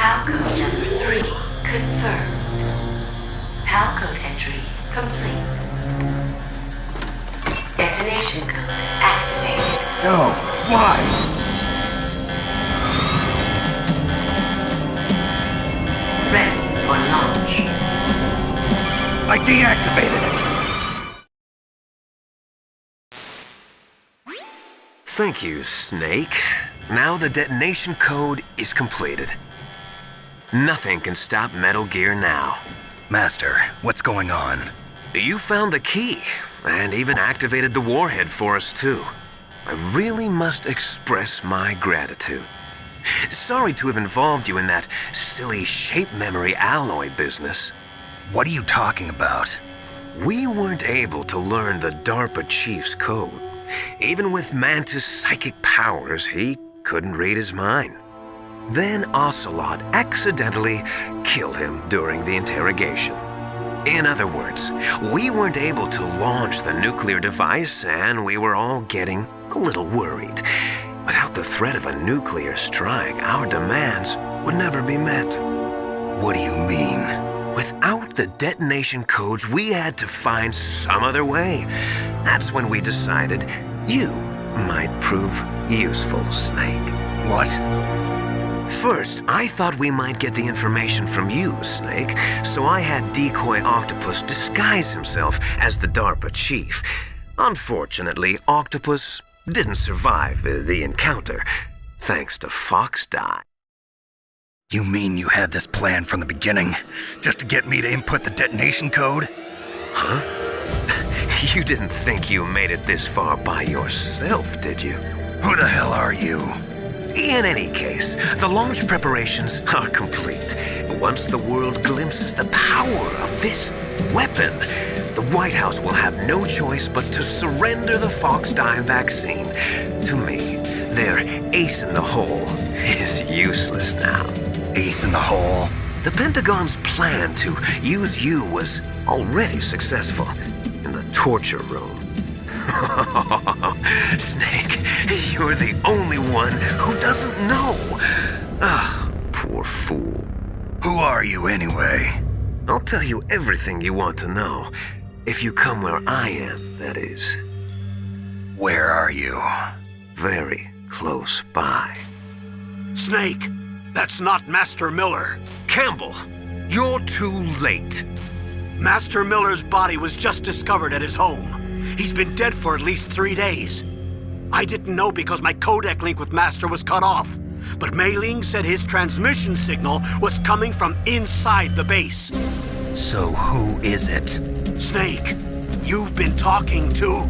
PAL code number 3 confirmed. PAL code entry complete. Detonation code activated. No, why? Ready for launch. I deactivated it. Thank you, Snake. Now the detonation code is completed. Nothing can stop Metal Gear now. Master, what's going on? You found the key, and even activated the warhead for us, too. I really must express my gratitude. Sorry to have involved you in that silly shape memory alloy business. What are you talking about? We weren't able to learn the DARPA chief's code. Even with Mantis' psychic powers, he couldn't read his mind. Then Ocelot accidentally killed him during the interrogation. In other words, we weren't able to launch the nuclear device, and we were all getting a little worried. Without the threat of a nuclear strike, our demands would never be met. What do you mean? Without the detonation codes, we had to find some other way. That's when we decided you might prove useful, Snake. What? First, I thought we might get the information from you, Snake, so I had Decoy Octopus disguise himself as the DARPA chief. Unfortunately, Octopus didn't survive the encounter, thanks to Fox Die. You mean you had this plan from the beginning, just to get me to input the detonation code? Huh? You didn't think you made it this far by yourself, did you? Who the hell are you? In any case, the launch preparations are complete. Once the world glimpses the power of this weapon, the White House will have no choice but to surrender the Fox Die vaccine. To me, their ace in the hole is useless now. Ace in the hole? The Pentagon's plan to use you was already successful in the torture room. Snake, you're the only one who doesn't know. Ah, poor fool. Who are you anyway? I'll tell you everything you want to know. If you come where I am, that is. Where are you? Very close by. Snake, that's not Master Miller. Campbell, you're too late. Master Miller's body was just discovered at his home. He's been dead for at least 3 days. I didn't know because my codec link with Master was cut off. But Mei Ling said his transmission signal was coming from inside the base. So who is it? Snake, you've been talking to...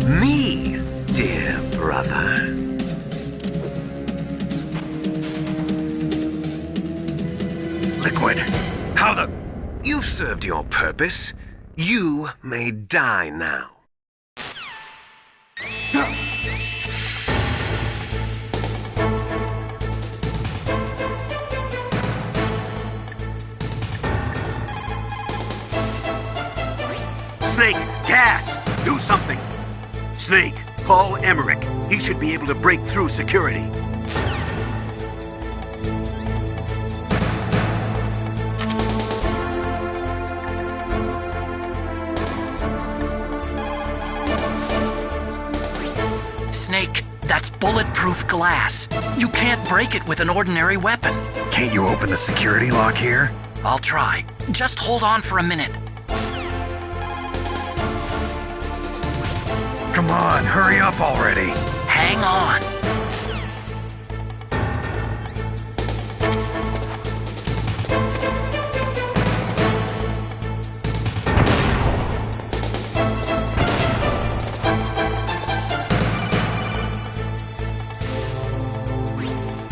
me, dear brother. Liquid, how the... You've served your purpose. You may die now. Snake, gas! Do something! Snake, call Emmerich. He should be able to break through security. Snake, that's bulletproof glass. You can't break it with an ordinary weapon. Can't you open the security lock here? I'll try. Just hold on for a minute. Come on, hurry up already. Hang on.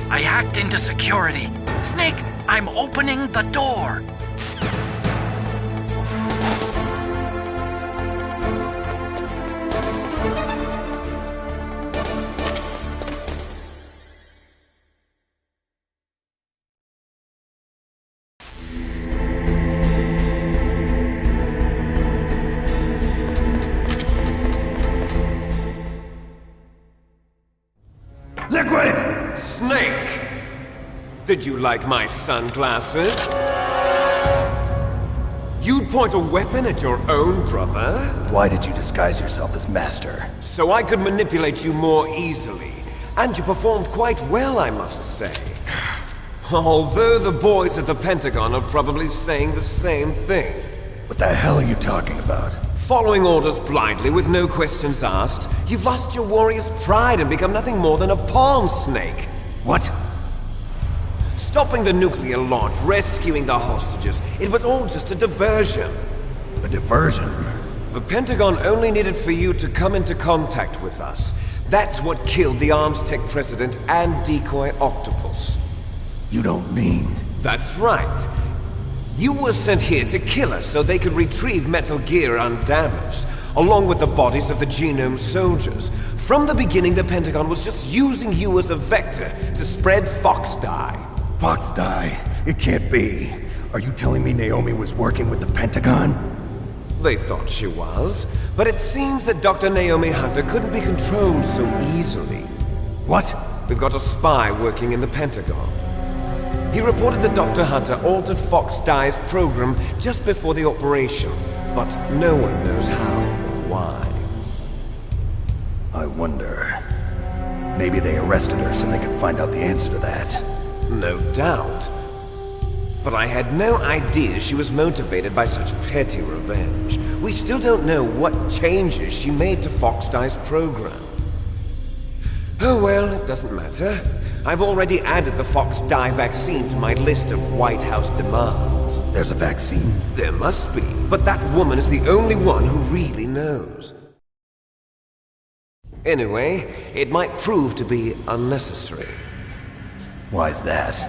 I hacked into security. Snake, I'm opening the door. Liquid! Snake! Did you like my sunglasses? You'd point a weapon at your own brother? Why did you disguise yourself as Master? So I could manipulate you more easily. And you performed quite well, I must say. Although the boys at the Pentagon are probably saying the same thing. What the hell are you talking about? Following orders blindly with no questions asked, you've lost your warrior's pride and become nothing more than a pawn snake. What? Stopping the nuclear launch, rescuing the hostages, it was all just a diversion. A diversion? The Pentagon only needed for you to come into contact with us. That's what killed the Arms Tech president and decoy octopus. You don't mean... That's right. You were sent here to kill us so they could retrieve Metal Gear undamaged, along with the bodies of the Genome soldiers. From the beginning, the Pentagon was just using you as a vector to spread Fox dye. Fox dye? It can't be. Are you telling me Naomi was working with the Pentagon? They thought she was, but it seems that Dr. Naomi Hunter couldn't be controlled so easily. What? We've got a spy working in the Pentagon. He reported that Dr. Hunter altered Fox Dye's program just before the operation, but no one knows how or why. I wonder... Maybe they arrested her so they could find out the answer to that. No doubt. But I had no idea she was motivated by such petty revenge. We still don't know what changes she made to Fox Dye's program. Oh well, it doesn't matter. I've already added the Fox Dye vaccine to my list of White House demands. There's a vaccine? There must be, but that woman is the only one who really knows. Anyway, it might prove to be unnecessary. Why's that?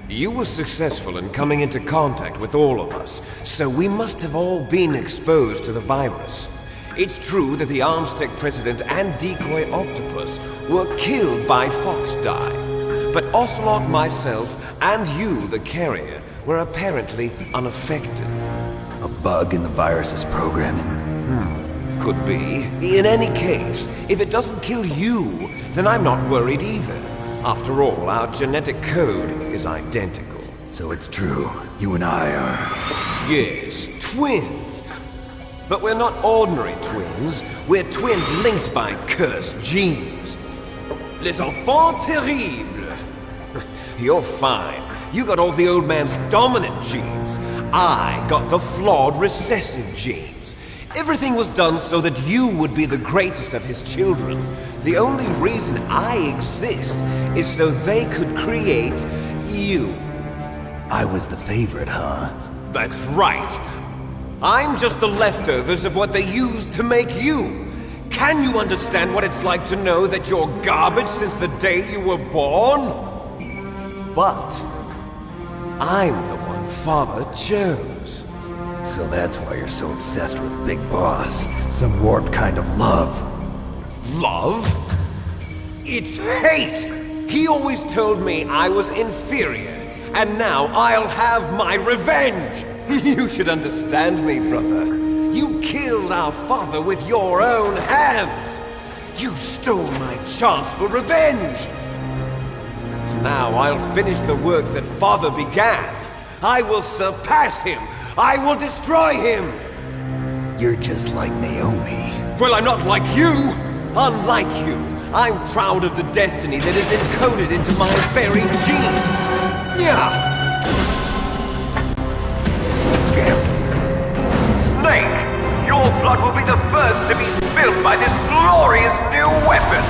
You were successful in coming into contact with all of us, so we must have all been exposed to the virus. It's true that the Arms Tech president and decoy octopus were killed by Fox Dye, but Ocelot, myself, and you, the carrier, were apparently unaffected. A bug in the virus's programming? Could be. In any case, if it doesn't kill you, then I'm not worried either. After all, our genetic code is identical. So it's true. You and I are... Yes, twins. But we're not ordinary twins. We're twins linked by cursed genes. Les enfants terribles. You're fine. You got all the old man's dominant genes. I got the flawed recessive genes. Everything was done so that you would be the greatest of his children. The only reason I exist is so they could create you. I was the favorite, huh? That's right. I'm just the leftovers of what they used to make you. Can you understand what it's like to know that you're garbage since the day you were born? But I'm the one Father chose. So that's why you're so obsessed with Big Boss. Some warped kind of love. Love? It's hate! He always told me I was inferior, and now I'll have my revenge! You should understand me, brother. You killed our father with your own hands! You stole my chance for revenge! Now I'll finish the work that Father began. I will surpass him! I will destroy him! You're just like Naomi. Well, I'm not like you! Unlike you, I'm proud of the destiny that is encoded into my very genes! Yeah! Snake! Your blood will be the first to be spilled by this glorious new weapon!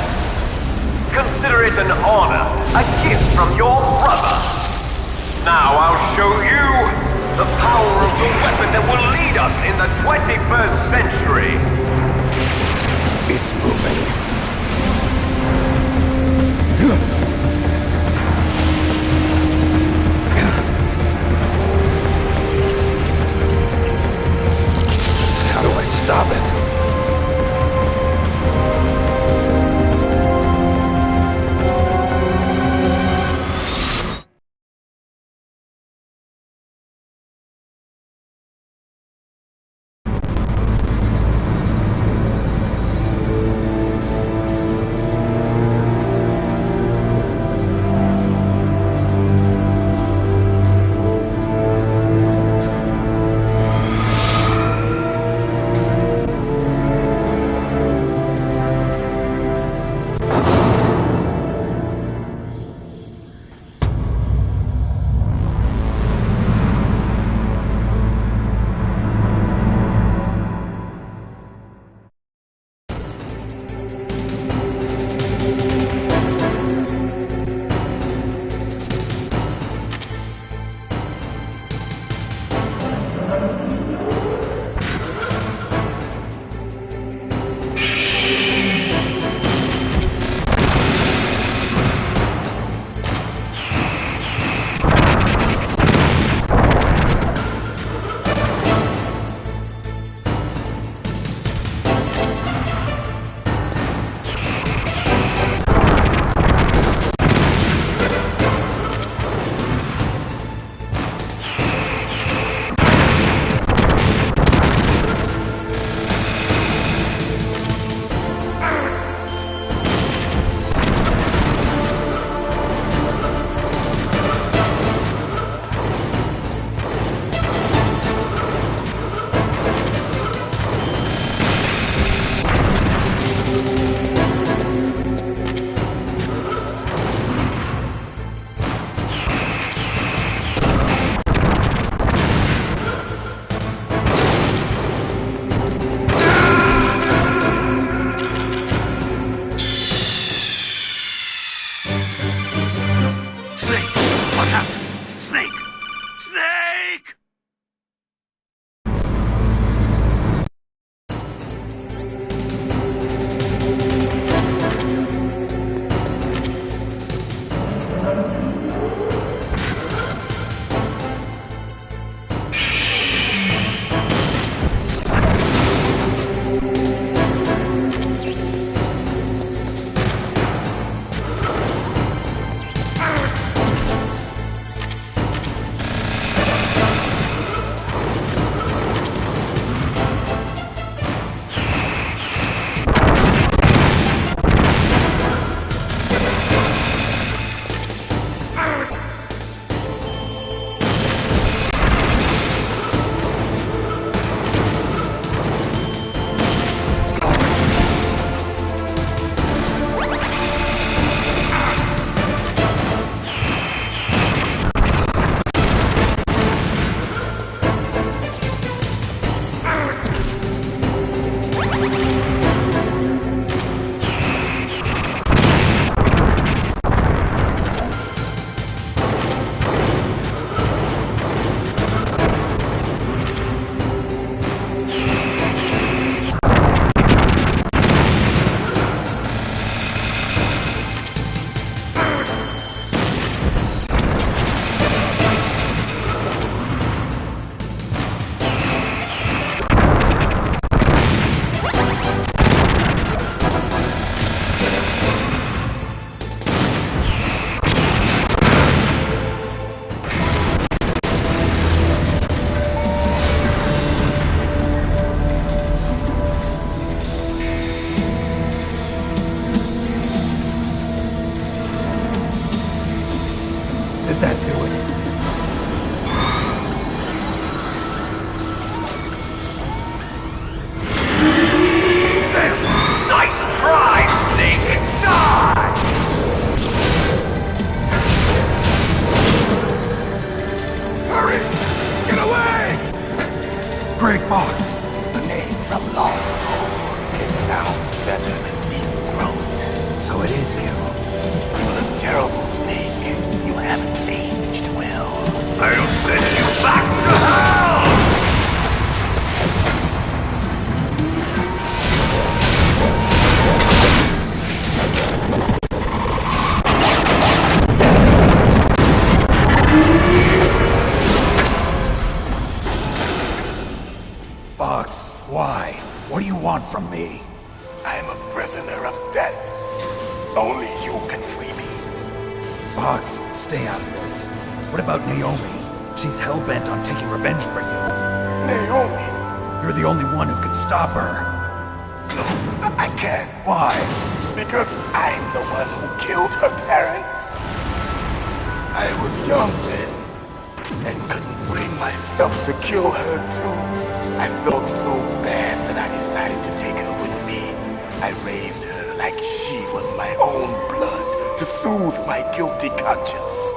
Consider it an honor, a gift from your brother! Now I'll show you the power of the weapon that will lead us in the 21st century! It's moving. How do I stop it? Snake! Snake! Did that do it? Damn! Nice try, Snake! Die! Hurry! Get away! Great Fox! The name from long ago. It sounds better than Deep Throat. So it is you. You look terrible, Snake. You haven't aged well. I'll send you back to hell! Fox, why? What do you want from me? I am a prisoner of death. Only you can free me. Fox, stay out of this. What about Naomi? She's hell-bent on taking revenge for you. Naomi? You're the only one who can stop her. No, I can't. Why? Because I'm the one who killed her parents. I was young then, and couldn't bring myself to kill her too. I felt so bad that I decided to take her with me. I raised her like she was my own blood to soothe my guilty conscience.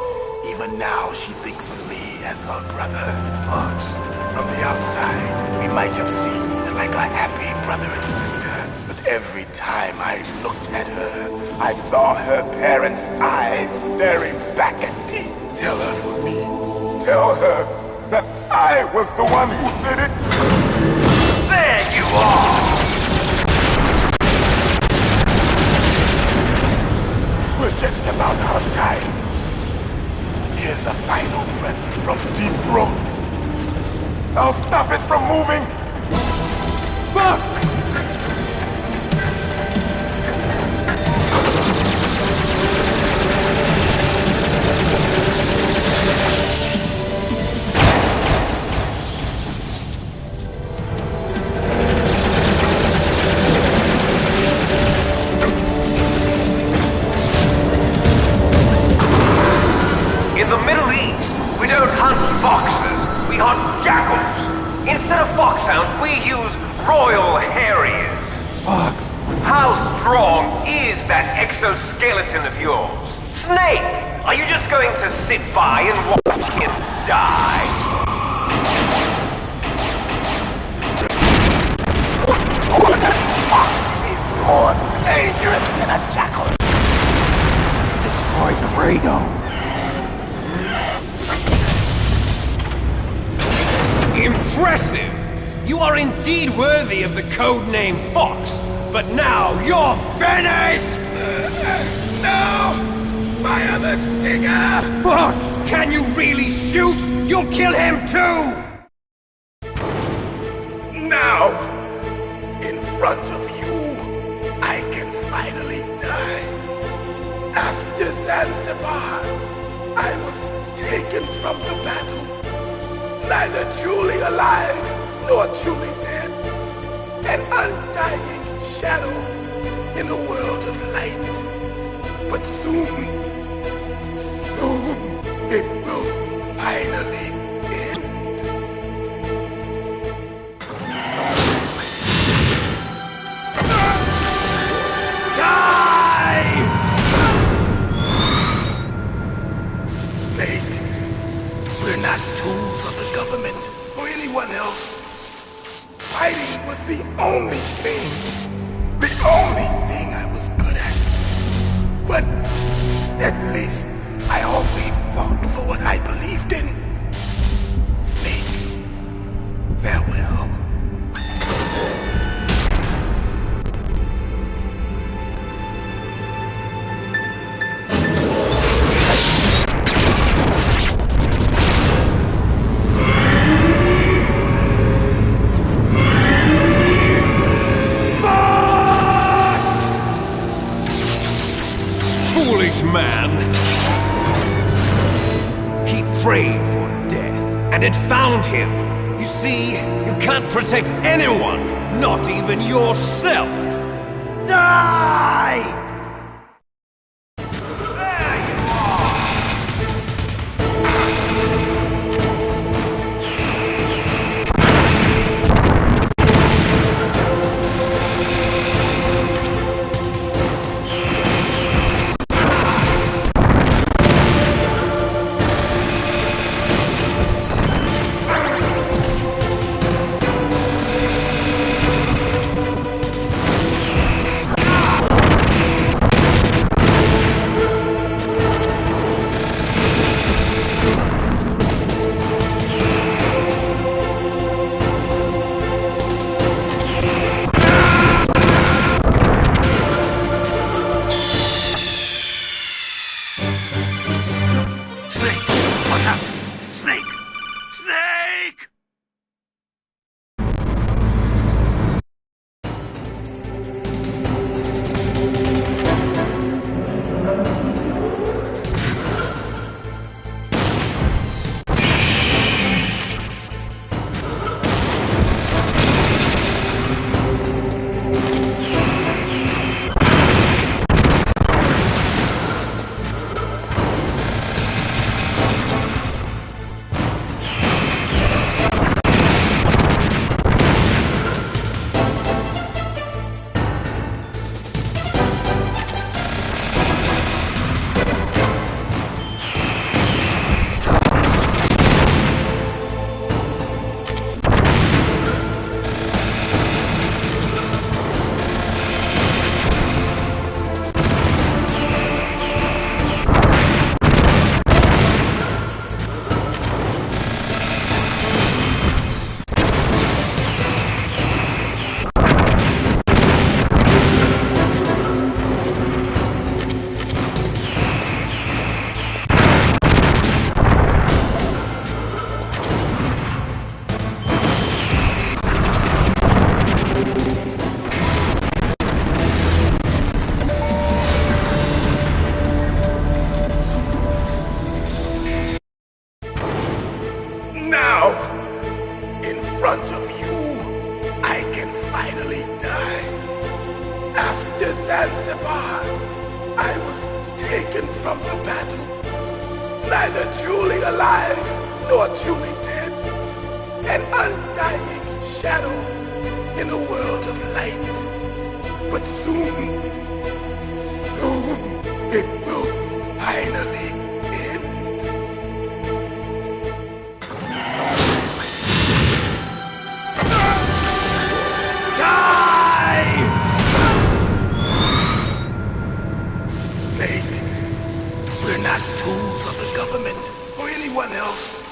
Even now, she thinks of me as her brother. Fox. From the outside, we might have seemed like a happy brother and sister, but every time I looked at her, I saw her parents' eyes staring back at me. Tell her for me. Tell her that I was the one who did it. There you are! We're just about out of time. Here's a final present from Deep Throat. I'll stop it from moving. Fox! In the Middle East, we don't hunt foxes, we hunt jackals. Instead of foxhounds, we use royal harriers. Fox! How strong is that exoskeleton of yours? Snake, are you just going to sit by and watch him die? Fox is more dangerous than a jackal. Destroyed the radome. You are indeed worthy of the codename Fox, but now you're finished! No! Fire the stinger! Fox, can you really shoot? You'll kill him too! Now, in front of you, I can finally die. After Zanzibar, I was taken from the battle, neither truly alive nor truly dead. An undying shadow in a world of light. But soon it will finally end. Snake, we're not tools of the government or anyone else. Fighting was the only thing I was good at. But at least I always fought for what I believed in. Snake, farewell. Man. He prayed for death, and it found him. You see, you can't protect anyone, not even yourself. Die! front of you, I can finally die. After Zanzibar, I was taken from the battle, neither truly alive nor truly dead. An undying shadow in a world of light. But soon it will finally end. Snake, we're not tools of the government or anyone else.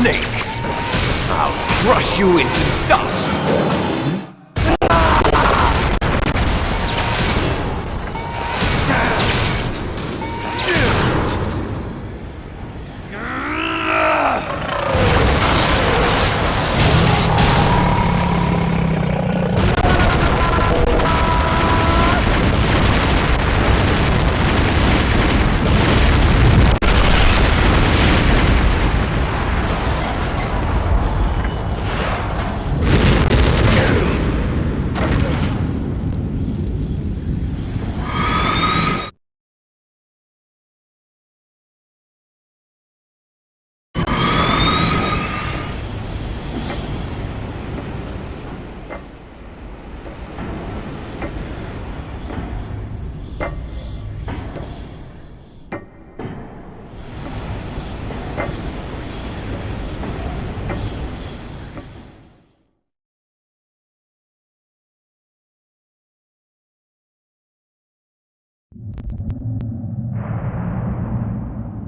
snake! I'll crush you into dust!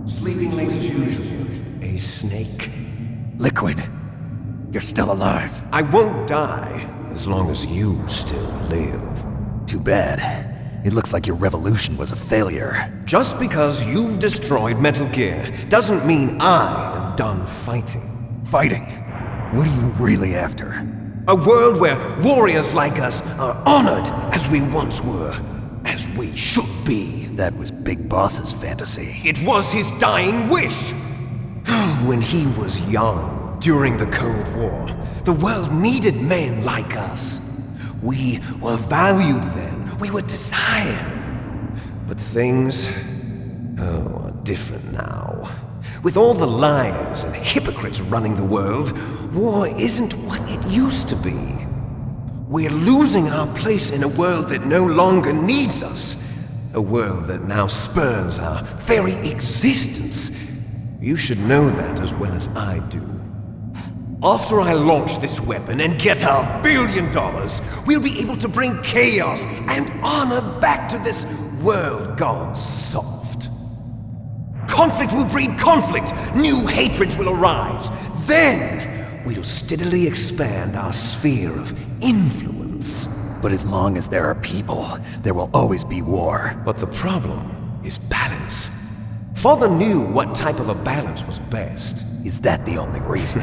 Sleeping late as usual. A snake? Liquid, you're still alive. I won't die, as long as you still live. Too bad. It looks like your revolution was a failure. Just because you've destroyed Metal Gear doesn't mean I am done fighting. Fighting? What are you really after? A world where warriors like us are honored as we once were, as we should be. That was Big Boss's fantasy. It was his dying wish! When he was young, during the Cold War, the world needed men like us. We were valued then. We were desired. But things, are different now. With all the liars and hypocrites running the world, war isn't what it used to be. We're losing our place in a world that no longer needs us. A world that now spurns our very existence. You should know that as well as I do. After I launch this weapon and get our $1 billion, we'll be able to bring chaos and honor back to this world gone soft. Conflict will breed conflict. New hatreds will arise. Then we'll steadily expand our sphere of influence. But as long as there are people, there will always be war. But the problem is balance. Father knew what type of a balance was best. Is that the only reason?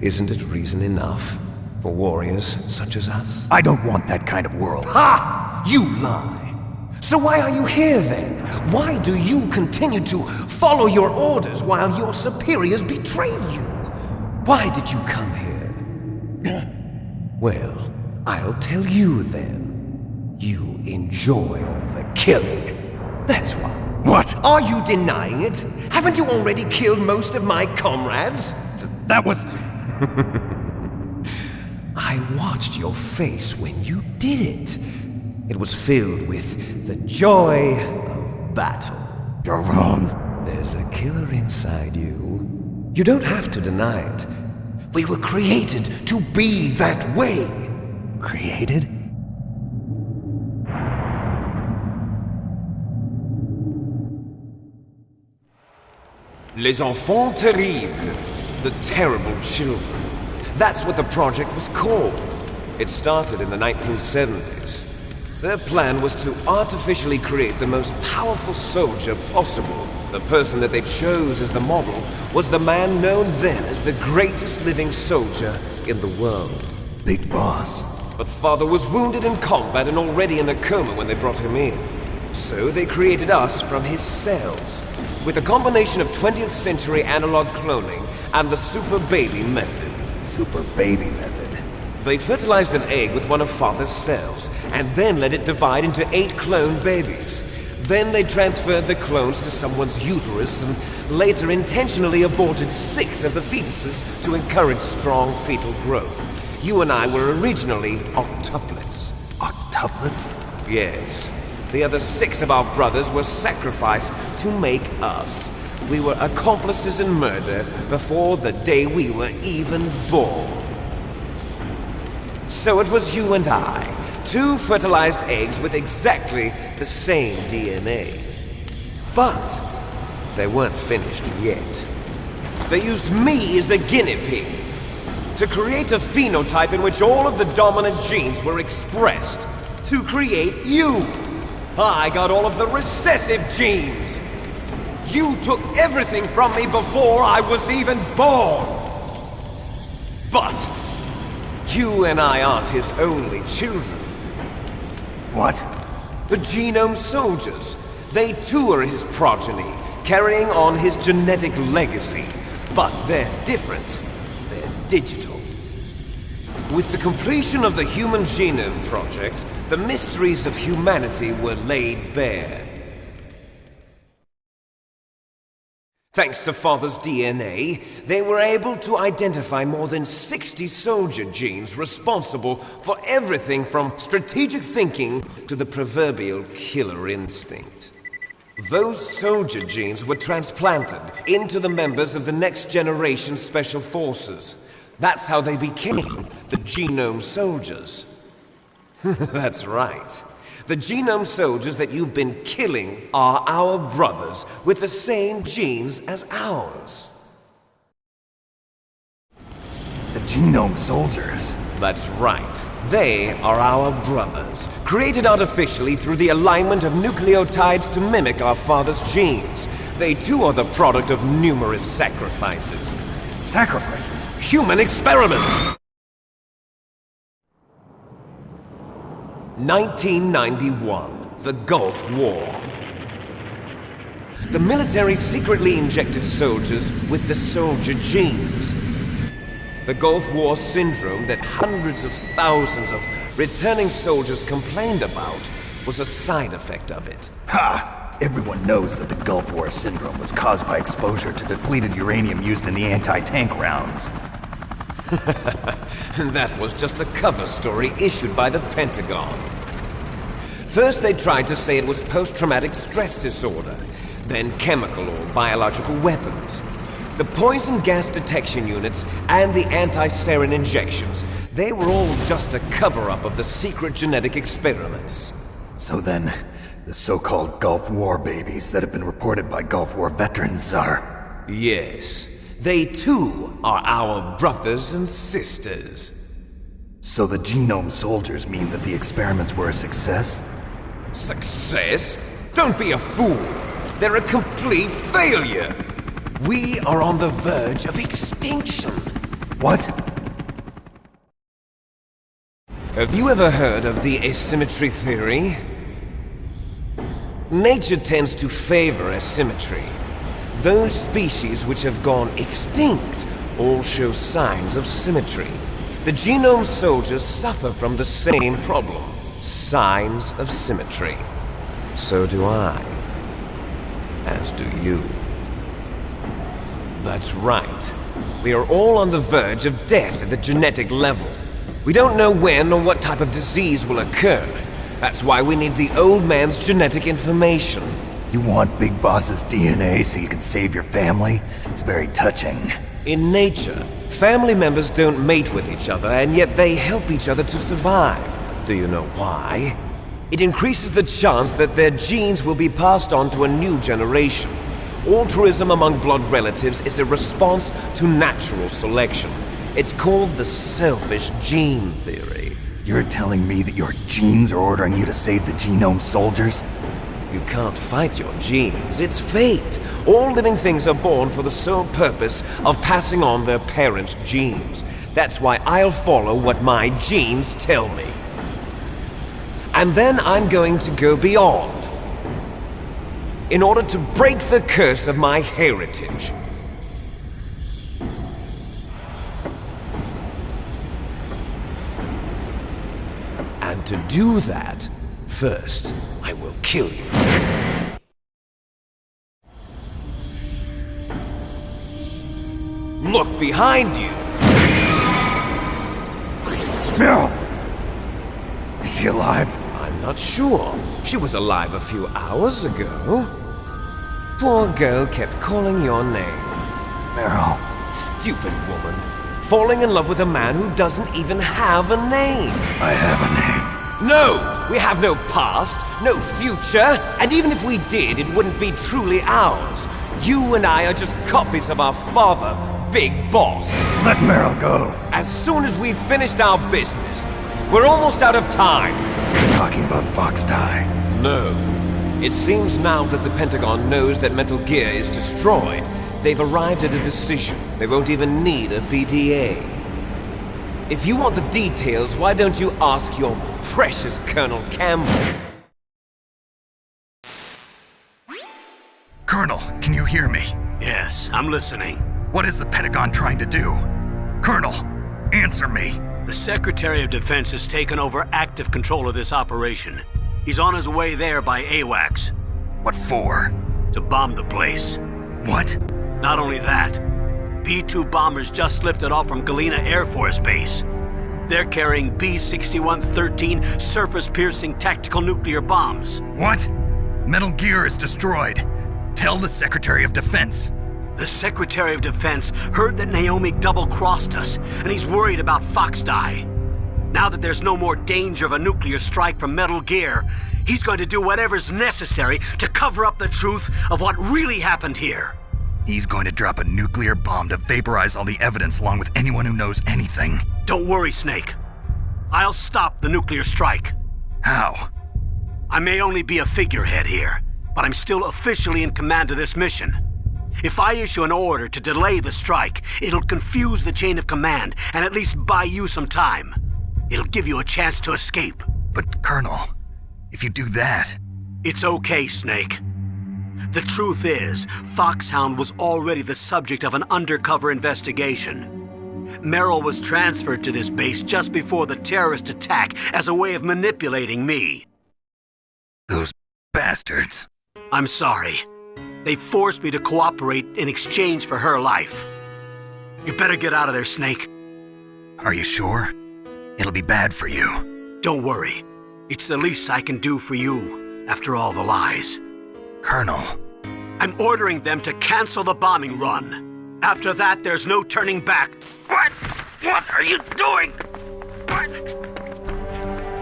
Isn't it reason enough for warriors such as us? I don't want that kind of world. Ha! You lie! So why are you here then? Why do you continue to follow your orders while your superiors betray you? Why did you come here? Well, I'll tell you then. You enjoy all the killing. That's why. What? Are you denying it? Haven't you already killed most of my comrades? That was... I watched your face when you did it. It was filled with the joy of battle. You're wrong. There's a killer inside you. You don't have to deny it. We were created to be that way. Created? Les enfants terribles. The terrible children. That's what the project was called. It started in the 1970s. Their plan was to artificially create the most powerful soldier possible. The person that they chose as the model was the man known then as the greatest living soldier in the world. Big Boss. But Father was wounded in combat and already in a coma when they brought him in. So they created us from his cells, with a combination of 20th century analog cloning and the super baby method. Super baby method. They fertilized an egg with one of Father's cells, and then let it divide into 8 clone babies. Then they transferred the clones to someone's uterus and later intentionally aborted 6 of the fetuses to encourage strong fetal growth. You and I were originally octuplets. Octuplets? Yes. The other 6 of our brothers were sacrificed to make us. We were accomplices in murder before the day we were even born. So it was you and I, 2 fertilized eggs with exactly the same DNA. But they weren't finished yet. They used me as a guinea pig to create a phenotype in which all of the dominant genes were expressed to create you. I got all of the recessive genes. You took everything from me before I was even born. But you and I aren't his only children. What? The Genome Soldiers. They too are his progeny, carrying on his genetic legacy. But they're different. They're digital. With the completion of the Human Genome Project, the mysteries of humanity were laid bare. Thanks to Father's DNA, they were able to identify more than 60 soldier genes responsible for everything from strategic thinking to the proverbial killer instinct. Those soldier genes were transplanted into the members of the next generation Special Forces. That's how they became the Genome Soldiers. That's right. The Genome Soldiers that you've been killing are our brothers with the same genes as ours. The Genome Soldiers? That's right. They are our brothers, created artificially through the alignment of nucleotides to mimic our father's genes. They too are the product of numerous sacrifices. Sacrifices? Human experiments! 1991, the Gulf War. The military secretly injected soldiers with the soldier genes. The Gulf War syndrome that hundreds of thousands of returning soldiers complained about was a side effect of it. Ha! Everyone knows that the Gulf War syndrome was caused by exposure to depleted uranium used in the anti-tank rounds. That was just a cover story issued by the Pentagon. First they tried to say it was post-traumatic stress disorder, then chemical or biological weapons. The poison gas detection units and the anti-sarin injections, they were all just a cover-up of the secret genetic experiments. So then, the so-called Gulf War babies that have been reported by Gulf War veterans are... Yes. They too are our brothers and sisters. So the Genome Soldiers mean that the experiments were a success? Success? Don't be a fool! They're a complete failure! We are on the verge of extinction. What? Have you ever heard of the asymmetry theory? Nature tends to favor asymmetry. Those species which have gone extinct all show signs of symmetry. The Genome Soldiers suffer from the same problem. Signs of symmetry. So do I. As do you. That's right. We are all on the verge of death at the genetic level. We don't know when or what type of disease will occur. That's why we need the old man's genetic information. You want Big Boss's DNA so you can save your family? It's very touching. In nature, family members don't mate with each other, and yet they help each other to survive. Do you know why? It increases the chance that their genes will be passed on to a new generation. Altruism among blood relatives is a response to natural selection. It's called the selfish gene theory. You're telling me that your genes are ordering you to save the Genome Soldiers? You can't fight your genes. It's fate. All living things are born for the sole purpose of passing on their parents' genes. That's why I'll follow what my genes tell me. And then I'm going to go beyond. In order to break the curse of my heritage. And to do that, first, I will kill you. Look behind you! Meryl! Is she alive? I'm not sure. She was alive a few hours ago. Poor girl kept calling your name. Meryl. Stupid woman. Falling in love with a man who doesn't even have a name. I have a name. No! We have no past, no future, and even if we did, it wouldn't be truly ours. You and I are just copies of our father, Big Boss. Let Meryl go. As soon as we've finished our business, we're almost out of time. You're talking about Fox Die. No. It seems now that the Pentagon knows that Metal Gear is destroyed. They've arrived at a decision. They won't even need a PDA. If you want the details, why don't you ask your precious Colonel Campbell? Colonel, can you hear me? Yes, I'm listening. What is the Pentagon trying to do? Colonel, answer me. The Secretary of Defense has taken over active control of this operation. He's on his way there by AWACS. What for? To bomb the place. What? Not only that, B-2 bombers just lifted off from Galena Air Force Base. They're carrying B-6113 surface-piercing tactical nuclear bombs. What? Metal Gear is destroyed. Tell the Secretary of Defense. The Secretary of Defense heard that Naomi double-crossed us, and he's worried about Fox Die. Now that there's no more danger of a nuclear strike from Metal Gear, he's going to do whatever's necessary to cover up the truth of what really happened here. He's going to drop a nuclear bomb to vaporize all the evidence along with anyone who knows anything. Don't worry, Snake. I'll stop the nuclear strike. How? I may only be a figurehead here, but I'm still officially in command of this mission. If I issue an order to delay the strike, it'll confuse the chain of command and at least buy you some time. It'll give you a chance to escape. But, Colonel, if you do that... It's okay, Snake. The truth is, Foxhound was already the subject of an undercover investigation. Meryl was transferred to this base just before the terrorist attack as a way of manipulating me. Those bastards. I'm sorry. They forced me to cooperate in exchange for her life. You better get out of there, Snake. Are you sure? It'll be bad for you. Don't worry. It's the least I can do for you, after all the lies. Colonel. I'm ordering them to cancel the bombing run. After that, there's no turning back. What? What are you doing? What?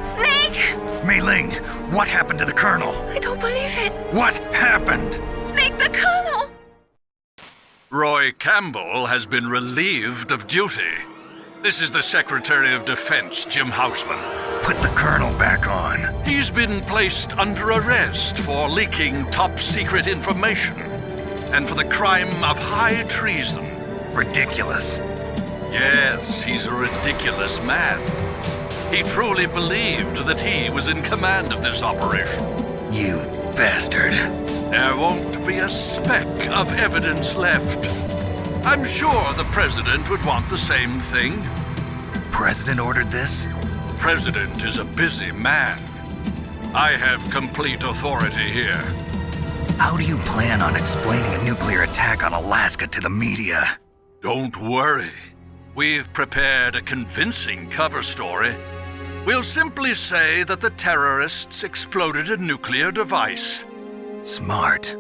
Snake! Mei Ling, what happened to the Colonel? I don't believe it. What happened? Snake, the Colonel! Roy Campbell has been relieved of duty. This is the Secretary of Defense, Jim Houseman. Put the Colonel back on. He's been placed under arrest for leaking top-secret information and for the crime of high treason. Ridiculous. Yes, he's a ridiculous man. He truly believed that he was in command of this operation. You bastard. There won't be a speck of evidence left. I'm sure the President would want the same thing. President ordered this? The President is a busy man. I have complete authority here. How do you plan on explaining a nuclear attack on Alaska to the media? Don't worry. We've prepared a convincing cover story. We'll simply say that the terrorists exploded a nuclear device. Smart.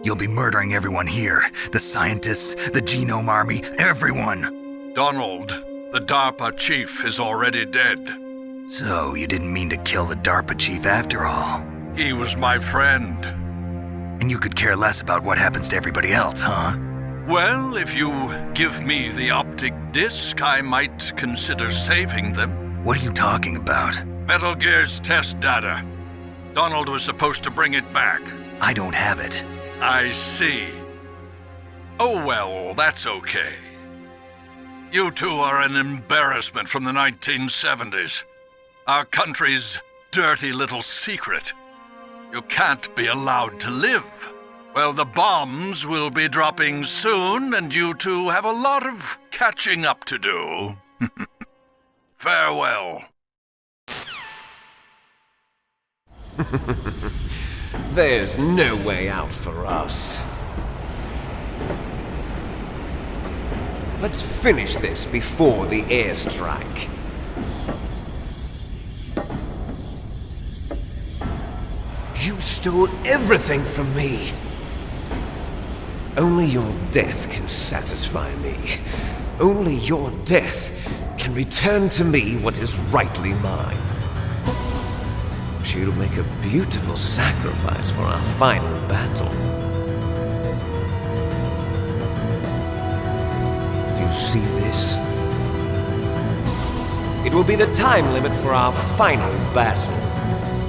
You'll be murdering everyone here. The scientists, the Genome Army, everyone. Donald, the DARPA chief, is already dead. So you didn't mean to kill the DARPA chief after all? He was my friend. And you could care less about what happens to everybody else, huh? Well, if you give me the optic disc, I might consider saving them. What are you talking about? Metal Gear's test data. Donald was supposed to bring it back. I don't have it. I see. Oh well, that's okay. You two are an embarrassment from the 1970s. Our country's dirty little secret. You can't be allowed to live. Well, the bombs will be dropping soon, and you two have a lot of catching up to do. Farewell. There's no way out for us. Let's finish this before the airstrike. You stole everything from me. Only your death can satisfy me. Only your death can return to me what is rightly mine. She'll make a beautiful sacrifice for our final battle. see this? It will be the time limit for our final battle.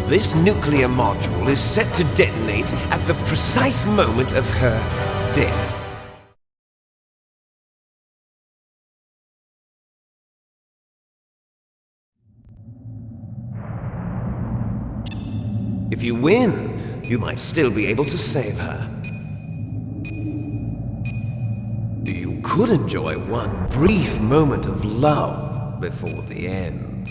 This nuclear module is set to detonate at the precise moment of her death. If you win, you might still be able to save her. You could enjoy one brief moment of love before the end.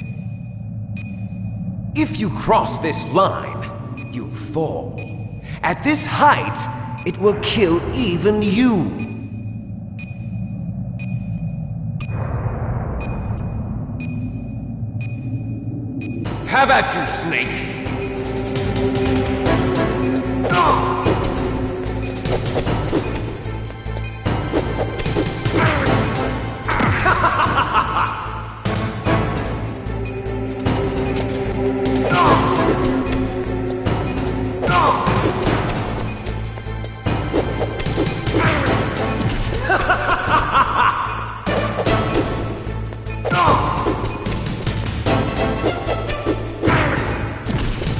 If you cross this line, you fall. At this height, it will kill even you. Have at you, Snake!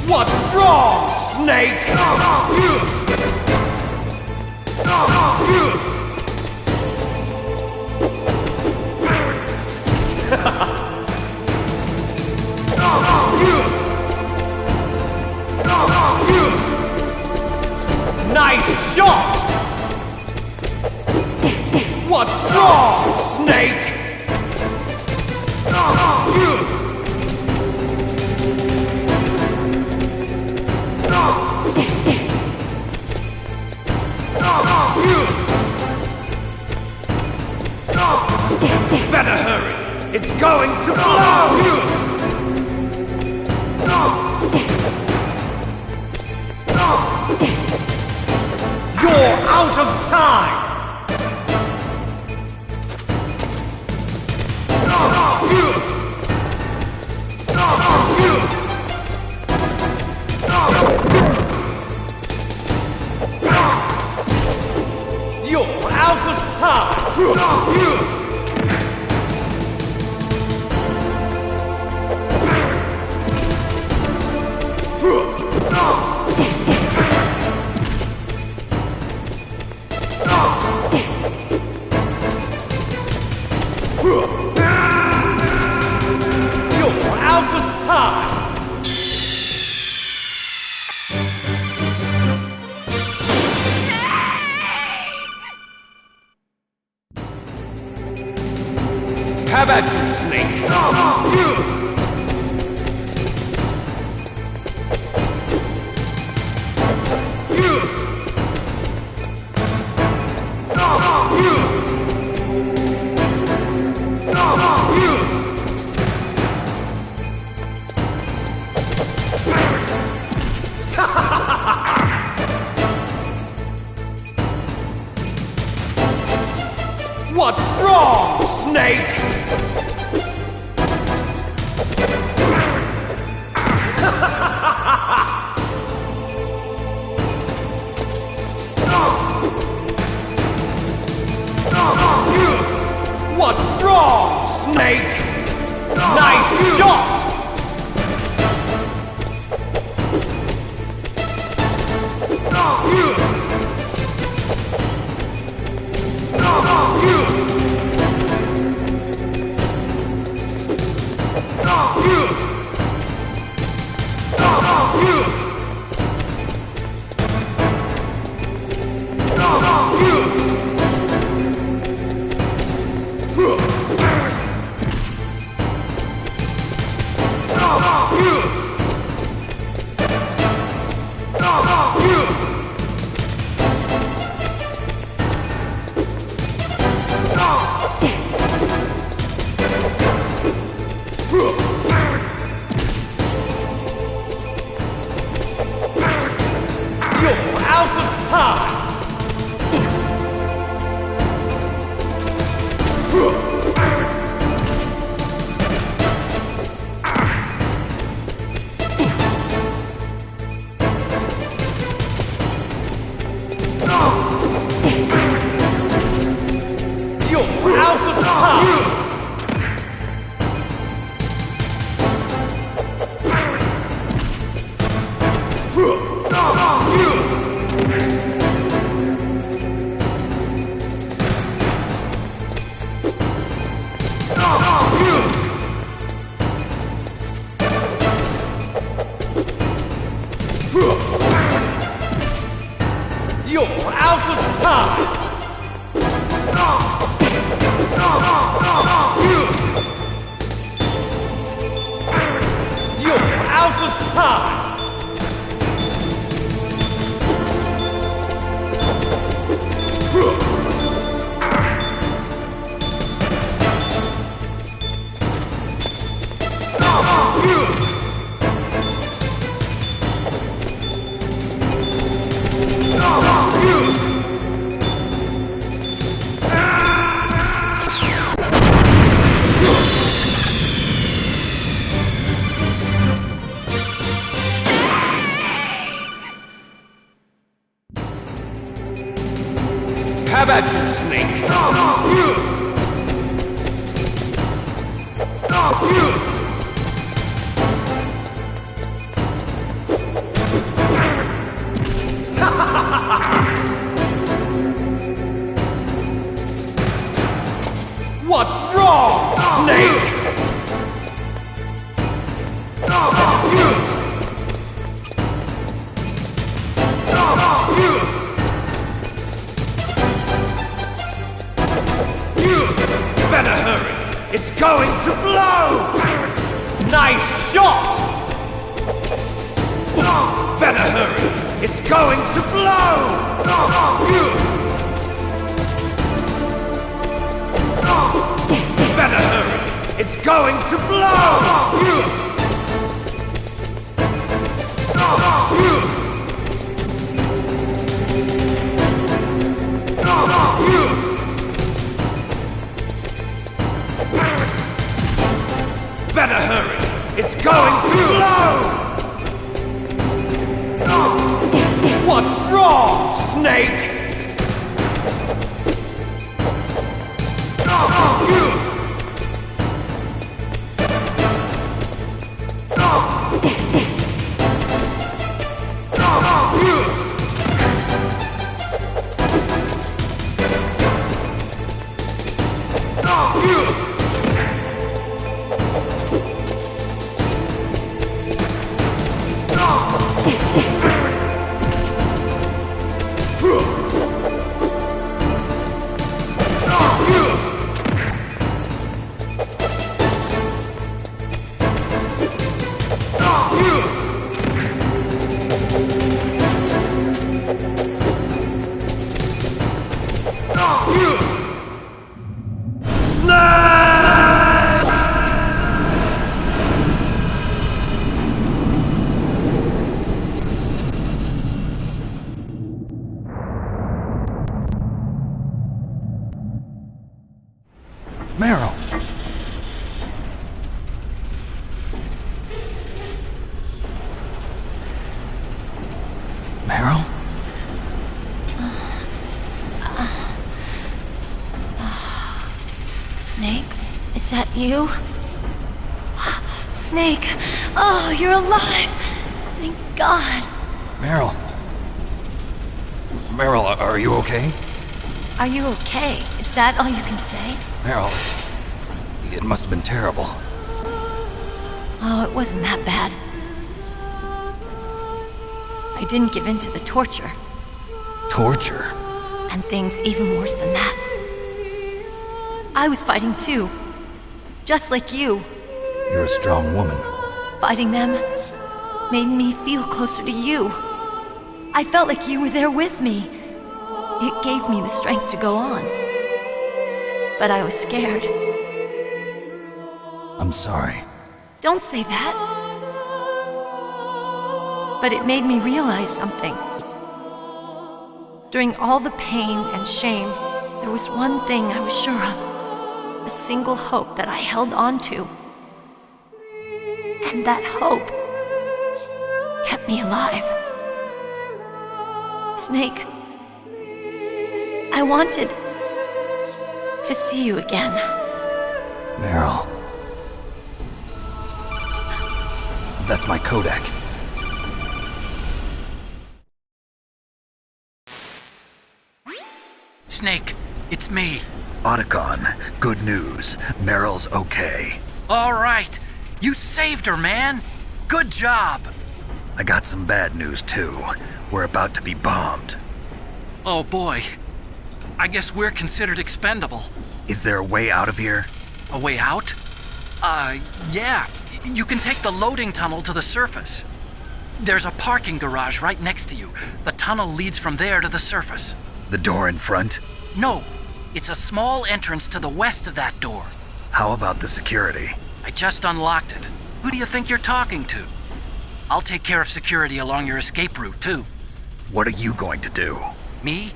What's wrong, Snake? Nice shot! What's wrong, Snake? Better hurry! It's going to blow! You're out of time! You're out of time! You're out of time! Have at you, Snake! What's wrong, Snake? What's wrong, Snake? Nice shot! You're out of time! You're out of time! You're out of time! How about you, Snake? What's wrong, Snake? Better hurry! It's going to blow! Nice shot! Better hurry! It's going to blow! Better hurry! It's going to blow! Better hurry! It's going to blow! What's wrong, Snake? Meryl! Meryl? Snake? Is that you? Snake! Oh, you're alive! Thank God! Meryl? Meryl, are you okay? Are you okay? Is that all you can say? Meryl, it must have been terrible. Oh, it wasn't that bad. I didn't give in to the torture. Torture? And things even worse than that. I was fighting too. Just like you. You're a strong woman. Fighting them made me feel closer to you. I felt like you were there with me. It gave me the strength to go on. But I was scared. I'm sorry. Don't say that. But it made me realize something. During all the pain and shame, there was one thing I was sure of. A single hope that I held on to. And that hope kept me alive. Snake, I wanted to see you again. Meryl. That's my codec. Snake, it's me. Otacon, good news. Meryl's okay. All right. You saved her, man. Good job. I got some bad news, too. We're about to be bombed. Oh, boy. I guess we're considered expendable. Is there a way out of here? A way out? Yeah. You can take the loading tunnel to the surface. There's a parking garage right next to you. The tunnel leads from there to the surface. The door in front? No. It's a small entrance to the west of that door. How about the security? I just unlocked it. Who do you think you're talking to? I'll take care of security along your escape route, too. What are you going to do? Me?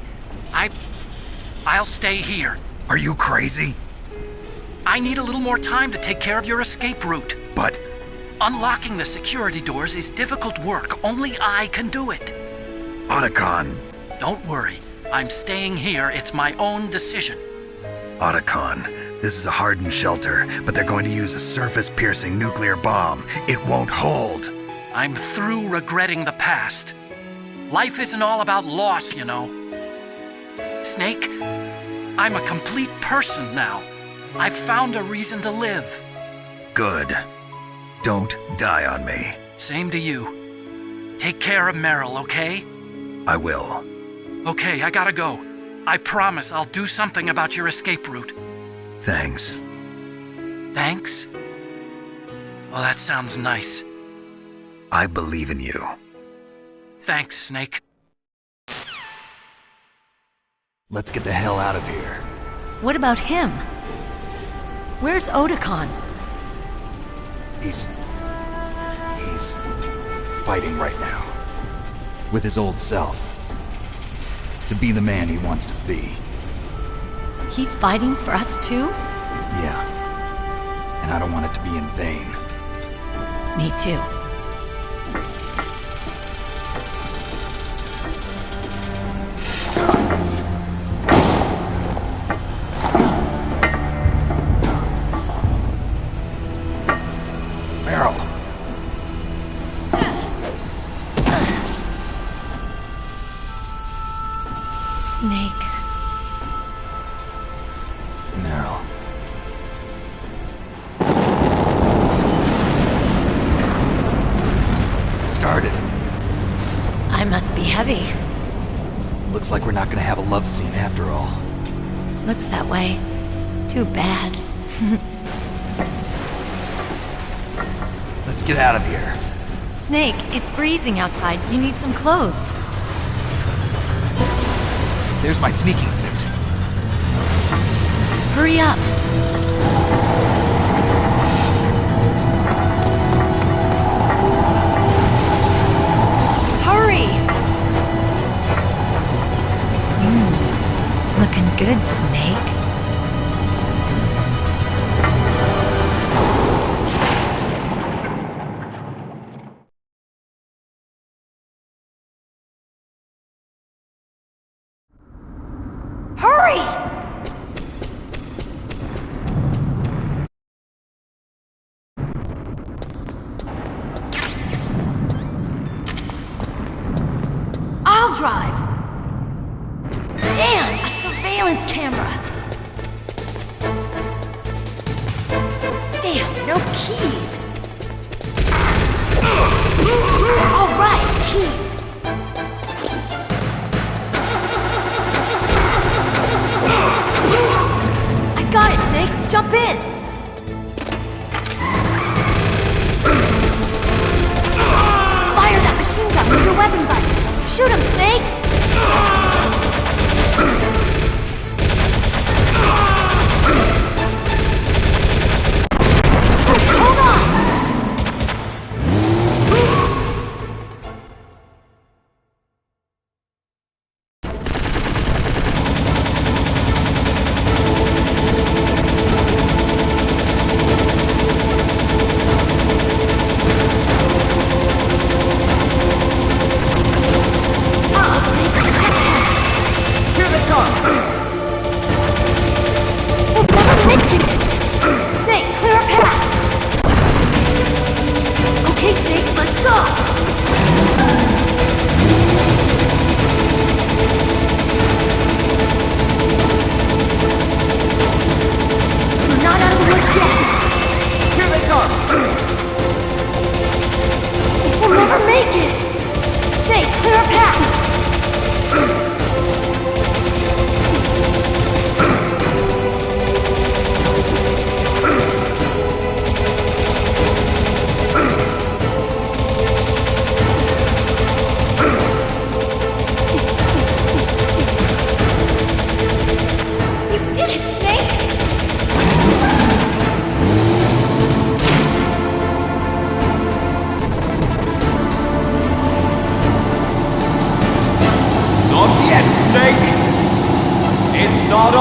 I'll stay here. Are you crazy? I need a little more time to take care of your escape route. But... unlocking the security doors is difficult work. Only I can do it. Otacon. Don't worry. I'm staying here. It's my own decision. Otacon, this is a hardened shelter, but they're going to use a surface-piercing nuclear bomb. It won't hold. I'm through regretting the past. Life isn't all about loss, you know. Snake, I'm a complete person now. I've found a reason to live. Good. Don't die on me. Same to you. Take care of Meryl, okay? I will. Okay, I gotta go. I promise I'll do something about your escape route. Thanks. Thanks? Well, that sounds nice. I believe in you. Thanks, Snake. Let's get the hell out of here. What about him? Where's Otacon? He's fighting right now. With his old self. To be the man he wants to be. He's fighting for us too? Yeah. And I don't want it to be in vain. Me too. Meryl. Snake. Meryl. It started. I must be heavy. Looks like we're not gonna have a love scene after all. Looks that way. Too bad. Let's get out of here. Snake, it's freezing outside. You need some clothes. There's my sneaking suit. Hurry up. Hurry! Looking good, Snake. Hurry! I'll drive. Damn, a surveillance camera. Damn, no keys. All right, keys. I got it, Snake. Jump in. Fire that machine gun with your weapon button. Shoot him, Snake. Hold on. Snake, check it out.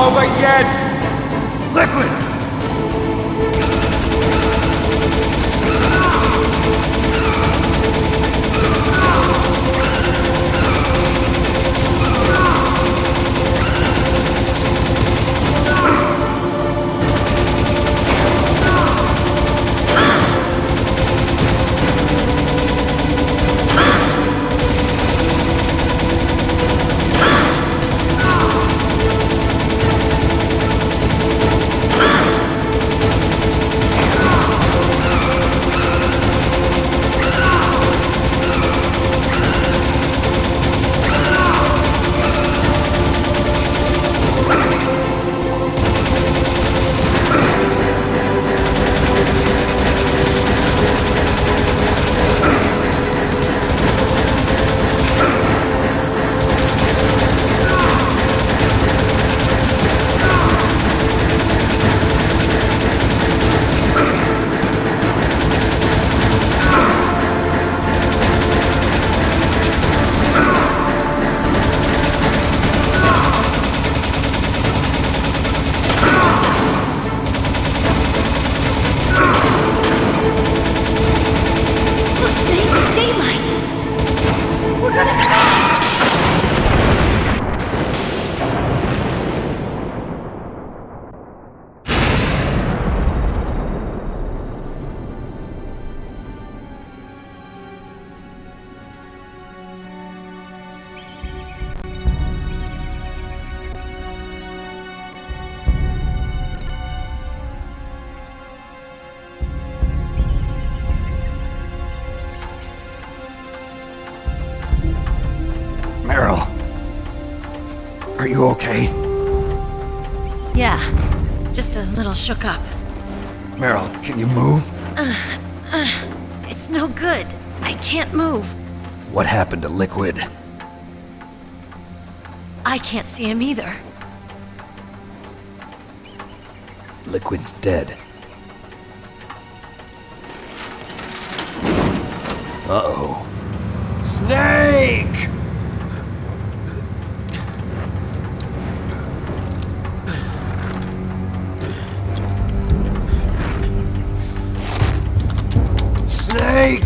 over yet! Liquid! Are you okay? Yeah, just a little shook up. Meryl, can you move? It's no good. I can't move. What happened to Liquid? I can't see him either. Liquid's dead. Uh-oh. Snake! Snake!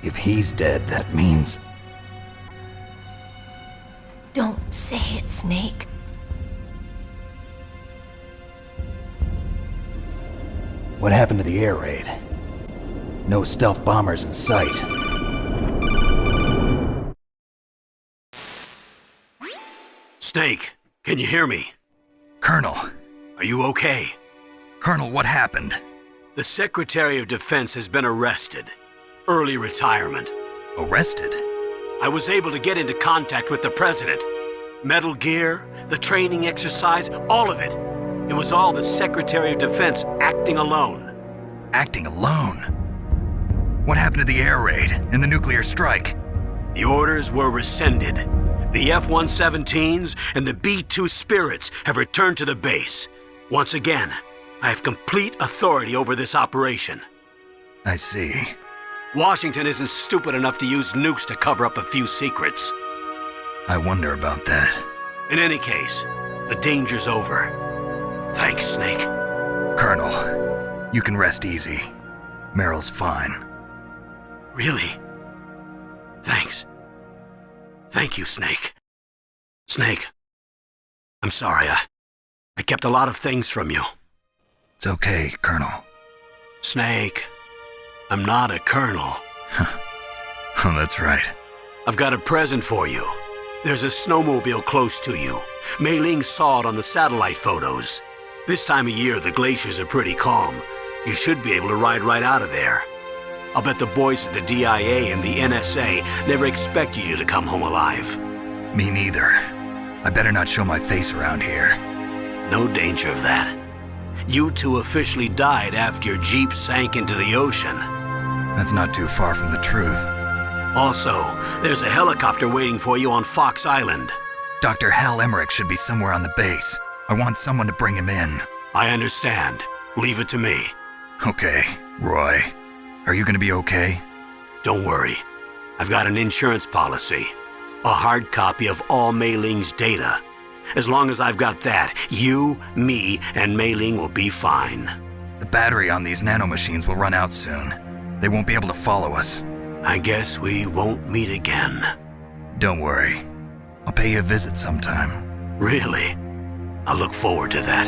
If he's dead, that means... Don't say it, Snake. What happened to the air raid? No stealth bombers in sight. Snake, can you hear me? Colonel. Are you okay? Colonel, what happened? The Secretary of Defense has been arrested. Early retirement. Arrested? I was able to get into contact with the President. Metal Gear, the training exercise, all of it. It was all the Secretary of Defense acting alone. Acting alone? What happened to the air raid and the nuclear strike? The orders were rescinded. The F-117s and the B-2 Spirits have returned to the base. Once again, I have complete authority over this operation. I see. Washington isn't stupid enough to use nukes to cover up a few secrets. I wonder about that. In any case, the danger's over. Thanks, Snake. Colonel, you can rest easy. Meryl's fine. Really? Thanks. Thank you, Snake. Snake, I'm sorry. I kept a lot of things from you. It's okay, Colonel. Snake, I'm not a colonel. Oh, that's right. I've got a present for you. There's a snowmobile close to you. Mei Ling saw it on the satellite photos. This time of year, the glaciers are pretty calm. You should be able to ride right out of there. I'll bet the boys at the DIA and the NSA never expected you to come home alive. Me neither. I better not show my face around here. No danger of that. You two officially died after your jeep sank into the ocean. That's not too far from the truth. Also, there's a helicopter waiting for you on Fox Island. Dr. Hal Emmerich should be somewhere on the base. I want someone to bring him in. I understand. Leave it to me. Okay, Roy. Are you gonna be okay? Don't worry. I've got an insurance policy. A hard copy of all Mei Ling's data. As long as I've got that, you, me, and Mei Ling will be fine. The battery on these nanomachines will run out soon. They won't be able to follow us. I guess we won't meet again. Don't worry. I'll pay you a visit sometime. Really? I look forward to that.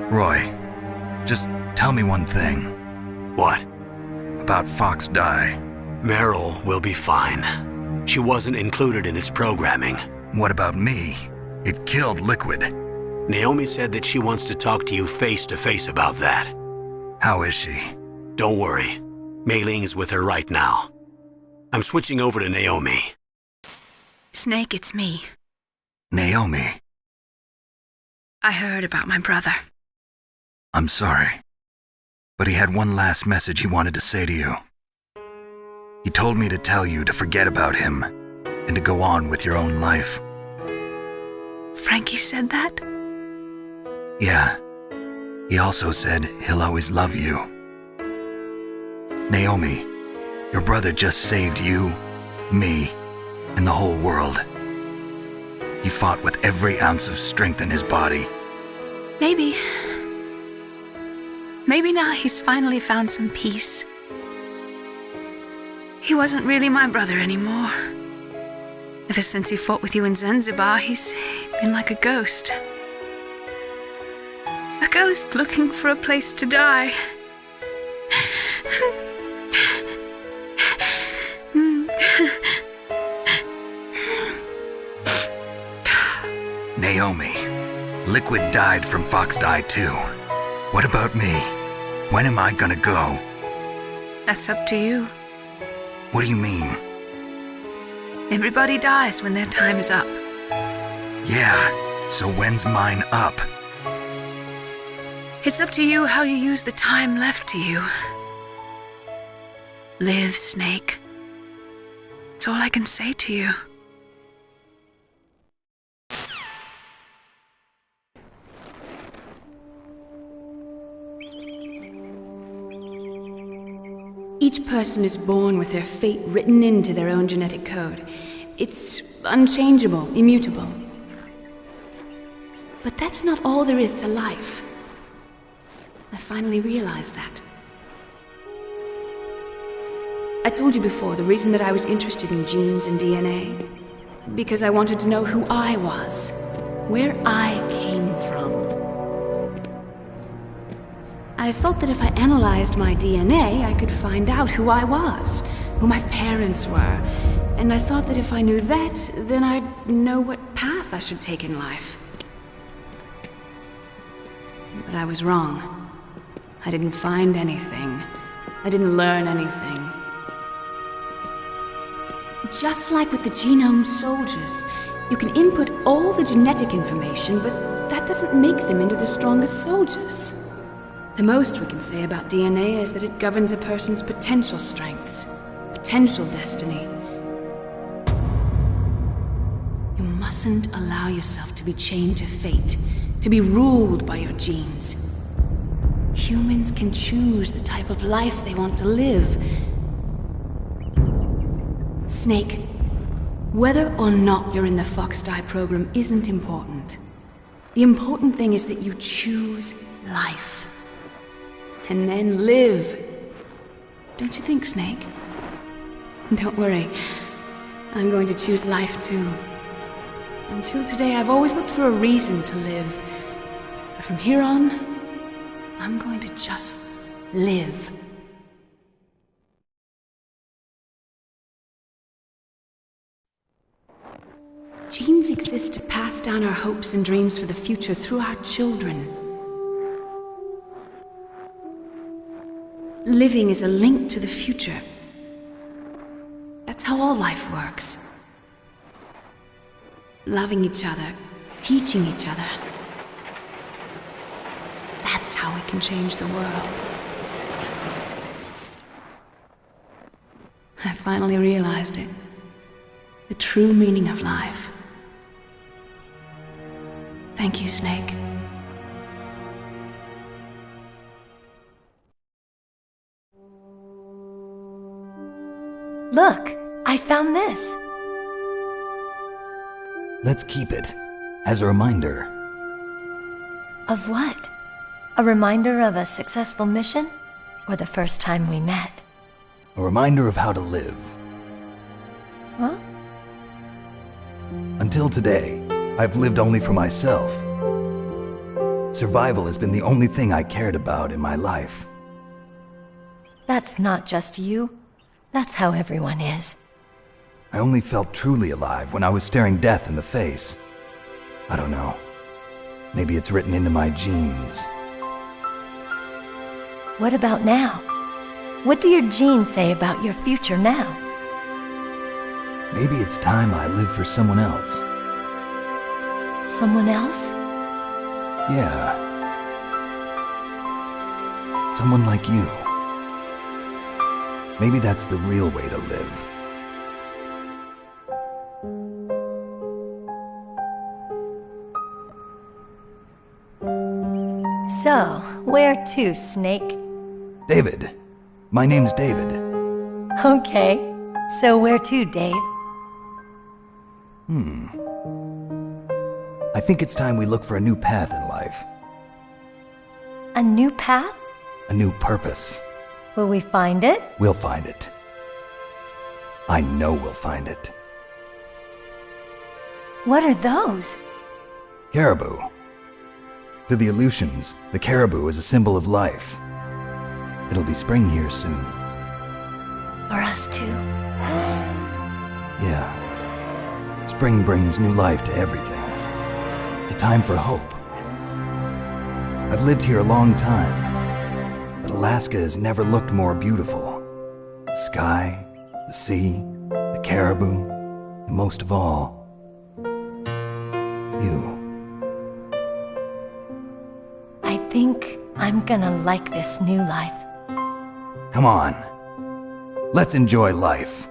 Roy, just tell me one thing. What? About Fox Die. Meryl will be fine. She wasn't included in its programming. What about me? It killed Liquid. Naomi said that she wants to talk to you face to face about that. How is she? Don't worry. Mei Ling is with her right now. I'm switching over to Naomi. Snake, it's me. Naomi. I heard about my brother. I'm sorry. But he had one last message he wanted to say to you. He told me to tell you to forget about him and to go on with your own life. Frankie said that? Yeah. He also said he'll always love you. Naomi, your brother just saved you, me, and the whole world. He fought with every ounce of strength in his body. Maybe now he's finally found some peace. He wasn't really my brother anymore. Ever since he fought with you in Zanzibar, he's been like a ghost. A ghost looking for a place to die. Naomi, Liquid died from Fox Die too. What about me? When am I gonna go? That's up to you. What do you mean? Everybody dies when their time is up. Yeah, so when's mine up? It's up to you how you use the time left to you. Live, Snake. That's all I can say to you. Each person is born with their fate written into their own genetic code. It's unchangeable, immutable. But that's not all there is to life. I finally realized that. I told you before the reason that I was interested in genes and DNA. Because I wanted to know who I was, where I came from. I thought that if I analyzed my DNA, I could find out who I was, who my parents were, and I thought that if I knew that, then I'd know what path I should take in life. But I was wrong. I didn't find anything. I didn't learn anything. Just like with the genome soldiers, you can input all the genetic information, but that doesn't make them into the strongest soldiers. The most we can say about DNA is that it governs a person's potential strengths, potential destiny. You mustn't allow yourself to be chained to fate, to be ruled by your genes. Humans can choose the type of life they want to live. Snake, whether or not you're in the Fox Die program isn't important. The important thing is that you choose life. And then live. Don't you think, Snake? Don't worry. I'm going to choose life too. Until today, I've always looked for a reason to live. But from here on, I'm going to just live. Genes exist to pass down our hopes and dreams for the future through our children. Living is a link to the future, That's how all life works. Loving each other, teaching each other. That's how we can change the world. I finally realized it. The true meaning of life. Thank you, Snake. Look, I found this. Let's keep it as a reminder. Of what? A reminder of a successful mission? Or the first time we met? A reminder of how to live. Huh? Until today, I've lived only for myself. Survival has been the only thing I cared about in my life. That's not just you. That's how everyone is. I only felt truly alive when I was staring death in the face. I don't know. Maybe it's written into my genes. What about now? What do your genes say about your future now? Maybe it's time I live for someone else. Someone else? Yeah. Someone like you. Maybe that's the real way to live. So, where to, Snake? David. My name's David. Okay. So where to, Dave? I think it's time we look for a new path in life. A new path? A new purpose. Will we find it? We'll find it. I know we'll find it. What are those? Caribou. To the Aleutians, the caribou is a symbol of life. It'll be spring here soon. For us too? Yeah. Spring brings new life to everything. It's a time for hope. I've lived here a long time, but Alaska has never looked more beautiful. The sky, the sea, the caribou, and most of all, you. I think I'm gonna like this new life. Come on. Let's enjoy life.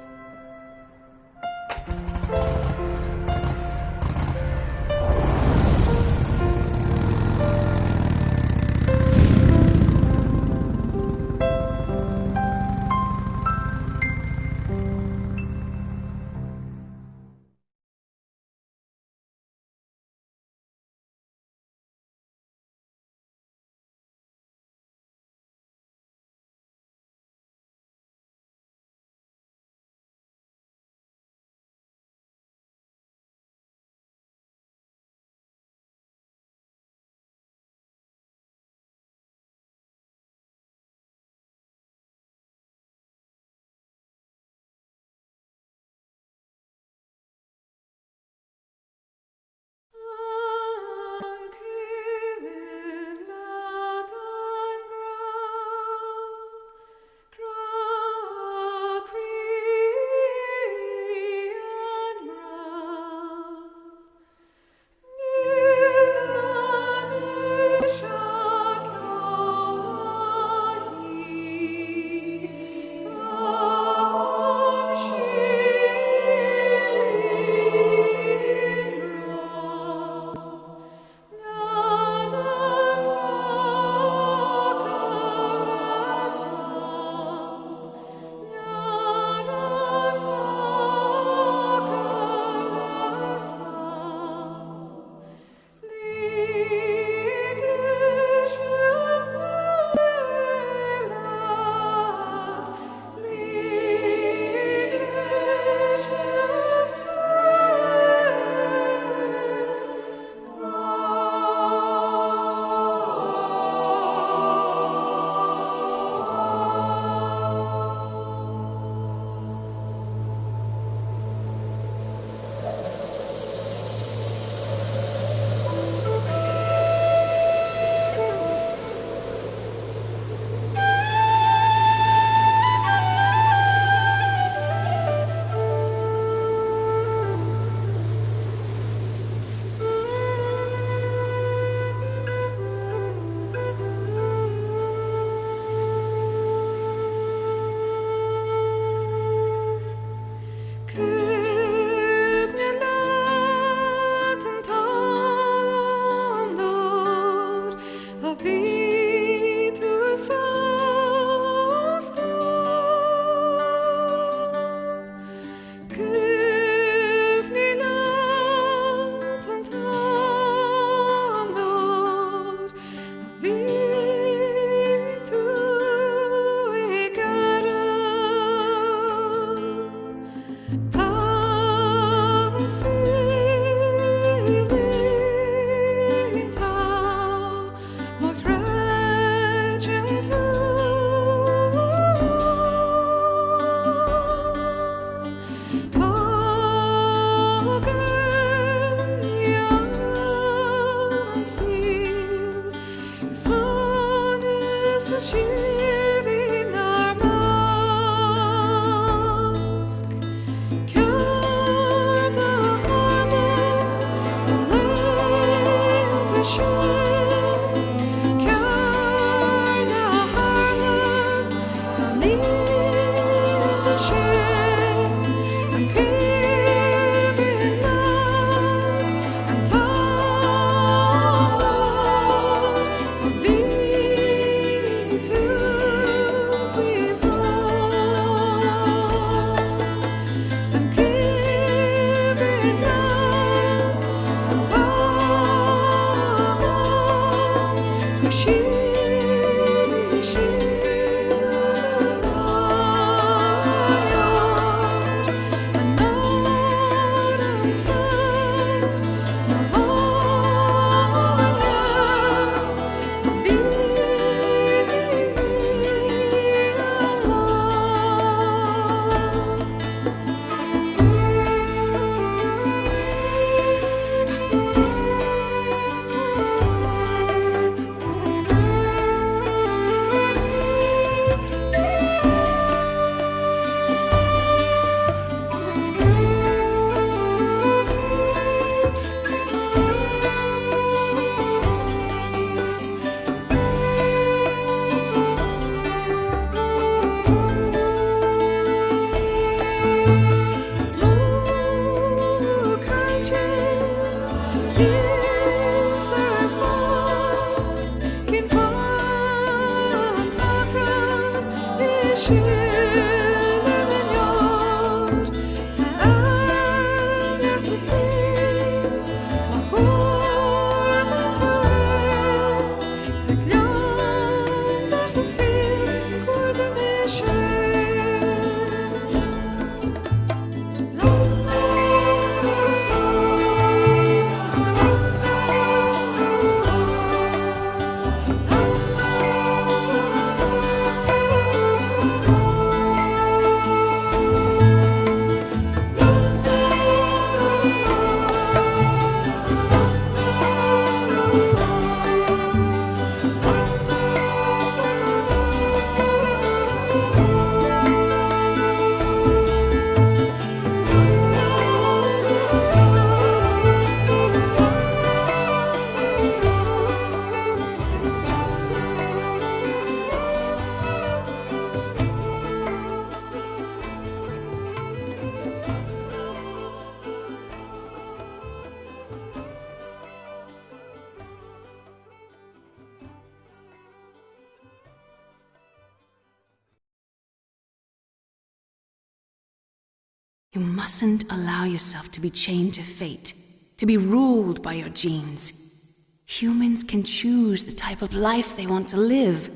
You mustn't allow yourself to be chained to fate, to be ruled by your genes. Humans can choose the type of life they want to live.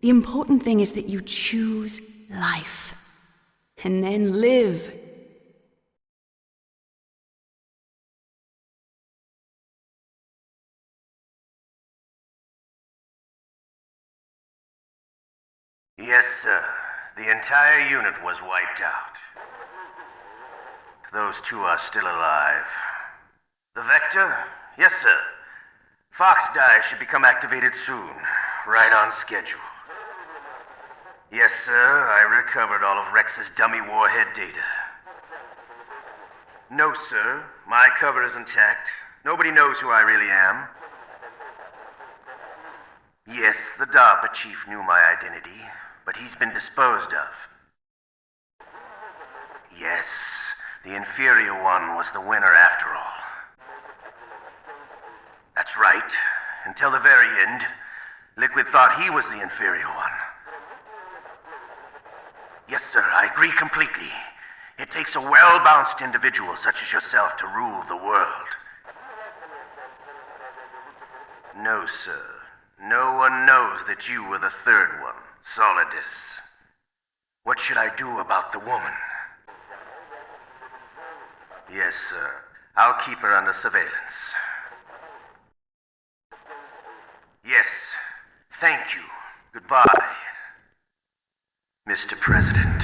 The important thing is that you choose life. And then live. Yes, sir. The entire unit was wiped out. Those two are still alive. The Vector? Yes, sir. Fox Die should become activated soon. Right on schedule. Yes, sir. I recovered all of Rex's dummy warhead data. No, sir. My cover is intact. Nobody knows who I really am. Yes, the DARPA chief knew my identity, but he's been disposed of. Yes, the inferior one was the winner after all. That's right. Until the very end, Liquid thought he was the inferior one. Yes, sir, I agree completely. It takes a well-balanced individual such as yourself to rule the world. No, sir. No one knows that you were the third one, Solidus. What should I do about the woman? Yes, sir. I'll keep her under surveillance. Yes. Thank you. Goodbye, Mr. President.